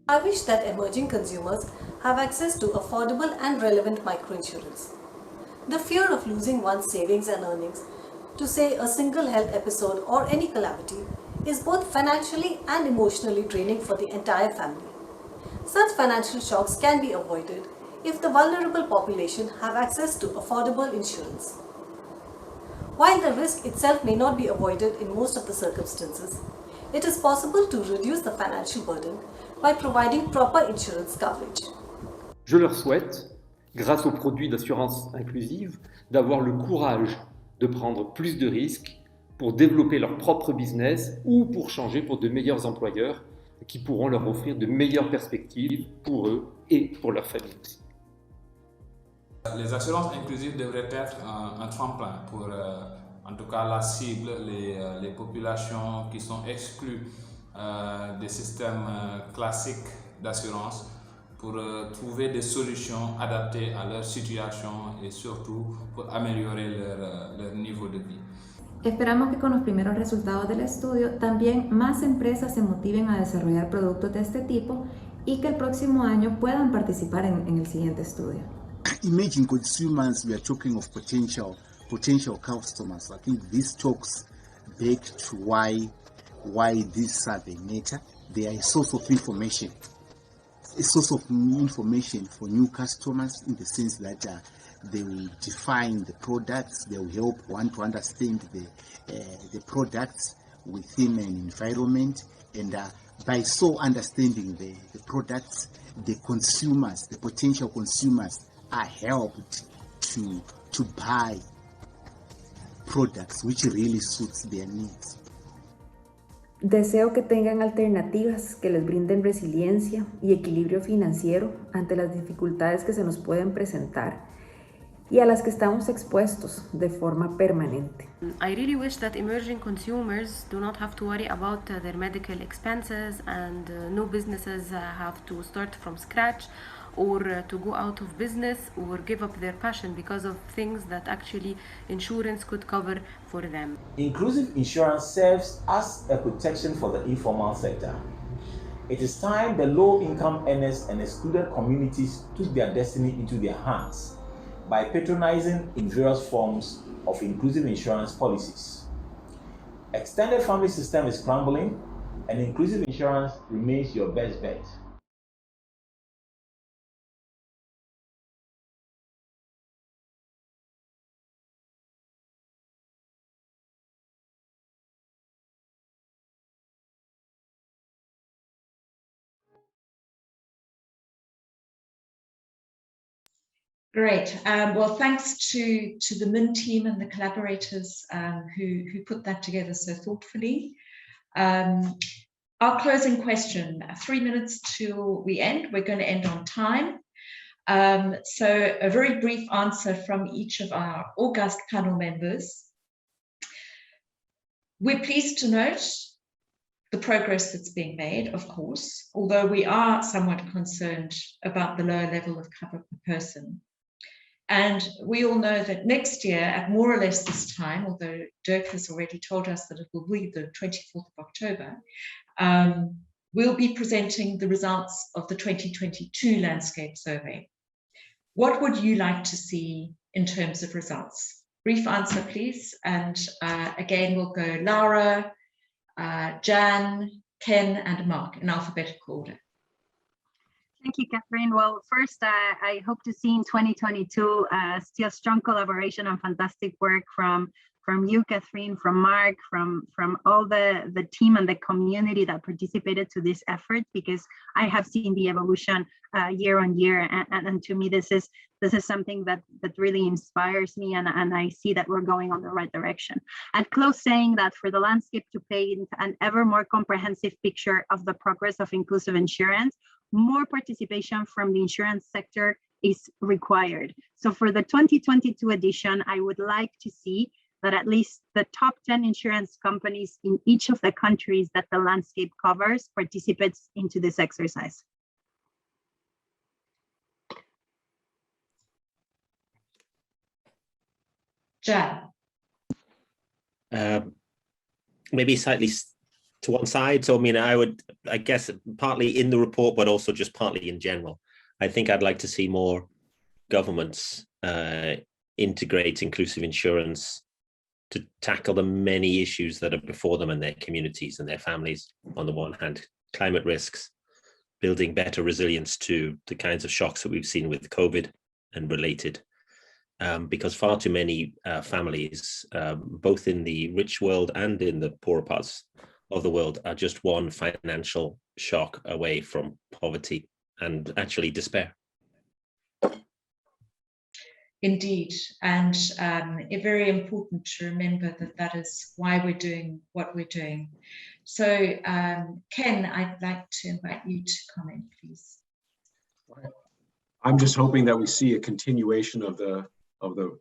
I wish that emerging consumers have access to affordable and relevant microinsurance. The fear of losing one's savings and earnings to, say, a single health episode or any calamity is both financially and emotionally draining for the entire family. Such financial shocks can be avoided if the vulnerable population have access to affordable insurance. While the risk itself may not be avoided in most of the circumstances, it is possible to reduce the financial burden by providing proper insurance coverage. Je leur souhaite, grâce aux produits d'assurance inclusive, d'avoir le courage de prendre plus de risques pour développer leur propre business ou pour changer pour de meilleurs employeurs qui pourront leur offrir de meilleures perspectives pour eux et pour leur famille aussi. Les assurances inclusives devraient être un tremplin pour, en tout cas, la cible, les populations qui sont exclues des systèmes classiques d'assurance pour trouver des solutions adaptées à leur situation et surtout pour améliorer leur niveau de vie. Esperamos que con los primeros resultados del estudio también más empresas se motiven a desarrollar productos de este tipo y que el próximo año puedan participar en el siguiente estudio. Emerging consumers, we are talking of potential customers. I think this talks back to why this survey matter. They are a source of information. A source of information for new customers in the sense that they will define the products, they will help one to understand the products within an environment, and by so understanding the products, the consumers, the potential consumers are helped to buy products which really suits their needs. Deseo que tengan alternativas que les brinden resiliencia y equilibrio financiero ante las dificultades que se nos pueden presentar y a las que estamos expuestos de forma permanente. I really wish that emerging consumers do not have to worry about their medical expenses and no businesses have to start from scratch or to go out of business or give up their passion because of things that actually insurance could cover for them. Inclusive insurance serves as a protection for the informal sector. It is time the low-income earners and excluded communities took their destiny into their hands by patronizing in various forms of inclusive insurance policies. Extended family system is crumbling, and inclusive insurance remains your best bet. Great. Well, thanks to the MIN team and the collaborators who put that together so thoughtfully. Our closing question, 3 minutes till we end. We're going to end on time. So a very brief answer from each of our august panel members. We're pleased to note the progress that's being made, of course, although we are somewhat concerned about the lower level of cover per person. And we all know that next year, at more or less this time, although Dirk has already told us that it will be the 24th of October, we'll be presenting the results of the 2022 landscape survey. What would you like to see in terms of results? Brief answer, please. And again, we'll go Laura, Jan, Ken, and Mark in alphabetical order. Thank you, Catherine. Well, first, I hope to see in 2022 still strong collaboration and fantastic work from you, Catherine, from Mark, from all the team and the community that participated to this effort, because I have seen the evolution year on year, and to me this is something that really inspires me, and I see that we're going on the right direction. I'd close saying that for the landscape to paint an ever more comprehensive picture of the progress of inclusive insurance, more participation from the insurance sector is required. So for the 2022 edition, I would like to see that at least the top 10 insurance companies in each of the countries that the landscape covers participates into this exercise. Jan. Maybe slightly to one side. So, I mean, I guess partly in the report, but also just partly in general. I think I'd like to see more governments integrate inclusive insurance to tackle the many issues that are before them and their communities and their families. On the one hand, climate risks, building better resilience to the kinds of shocks that we've seen with COVID and related. Because far too many families, both in the rich world and in the poorer parts of the world, are just one financial shock away from poverty and actually despair. Indeed, and it's very important to remember that that is why we're doing what we're doing. So, Ken, I'd like to invite you to comment, please. I'm just hoping that we see a continuation of the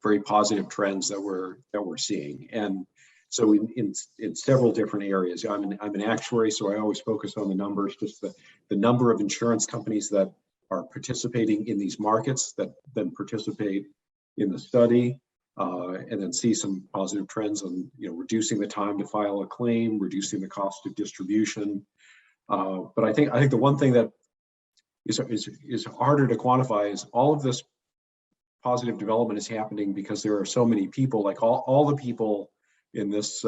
very positive trends that we're seeing, and so in several different areas. I'm an actuary, so I always focus on the numbers, just the number of insurance companies that are participating in these markets, that then participate in the study, and then see some positive trends on, reducing the time to file a claim, reducing the cost of distribution. But I think the one thing that is harder to quantify is all of this positive development is happening because there are so many people, like all the people in this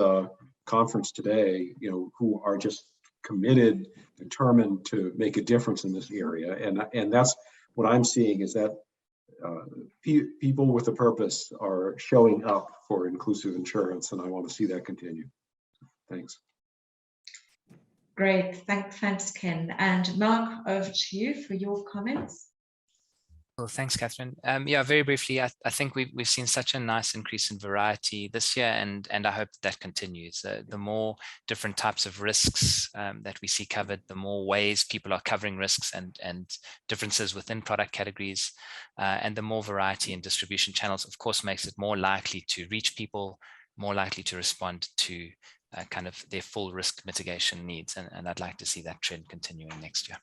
conference today, who are just committed, determined to make a difference in this area. And that's what I'm seeing, is that people with a purpose are showing up for inclusive insurance, and I want to see that continue. Thanks. Great, thanks, Ken. And Mark, over to you for your comments. Well, thanks, Catherine. Yeah, very briefly, I think we've seen such a nice increase in variety this year, and I hope that continues. The more different types of risks that we see covered, the more ways people are covering risks and differences within product categories, and the more variety in distribution channels, of course, makes it more likely to reach people, more likely to respond to kind of their full risk mitigation needs. And I'd like to see that trend continuing next year.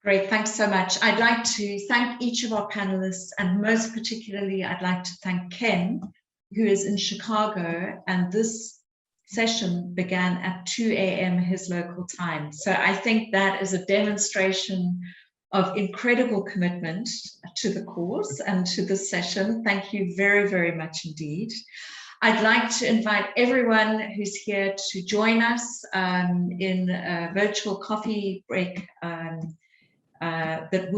Great, thanks so much. I'd like to thank each of our panelists, and most particularly, I'd like to thank Ken, who is in Chicago, and this session began at 2 a.m. his local time. So I think that is a demonstration of incredible commitment to the cause and to this session. Thank you very, very much indeed. I'd like to invite everyone who's here to join us in a virtual coffee break that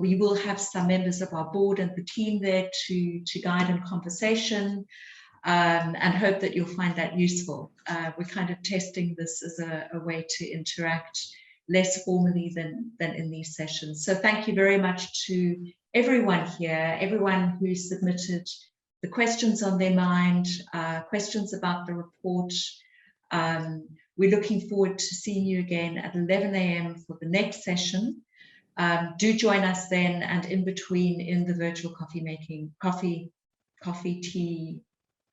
we will have some members of our board and the team there to guide in conversation, and hope that you'll find that useful. We're kind of testing this as a way to interact less formally than in these sessions. So thank you very much to everyone here, everyone who submitted the questions on their mind, questions about the report. We're looking forward to seeing you again at 11 a.m. for the next session. Do join us then, and in between, in the virtual coffee, tea,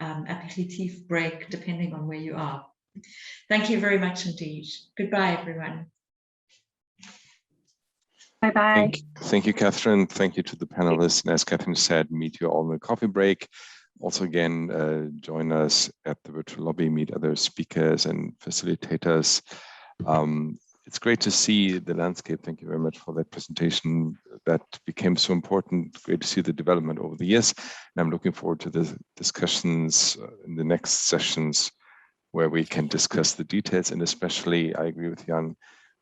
aperitif break, depending on where you are. Thank you very much indeed. Goodbye, everyone. Bye-bye. Thank you, Catherine. Thank you to the panelists. And as Catherine said, meet you all in the coffee break. Also, again, join us at the virtual lobby, meet other speakers and facilitators. It's great to see the landscape. Thank you very much for that presentation. That became so important. Great to see the development over the years. And I'm looking forward to the discussions in the next sessions where we can discuss the details. And especially, I agree with Jan,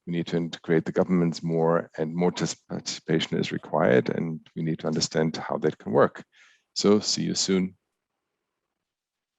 we need to integrate the governments more, and more participation is required. And we need to understand how that can work. So see you soon.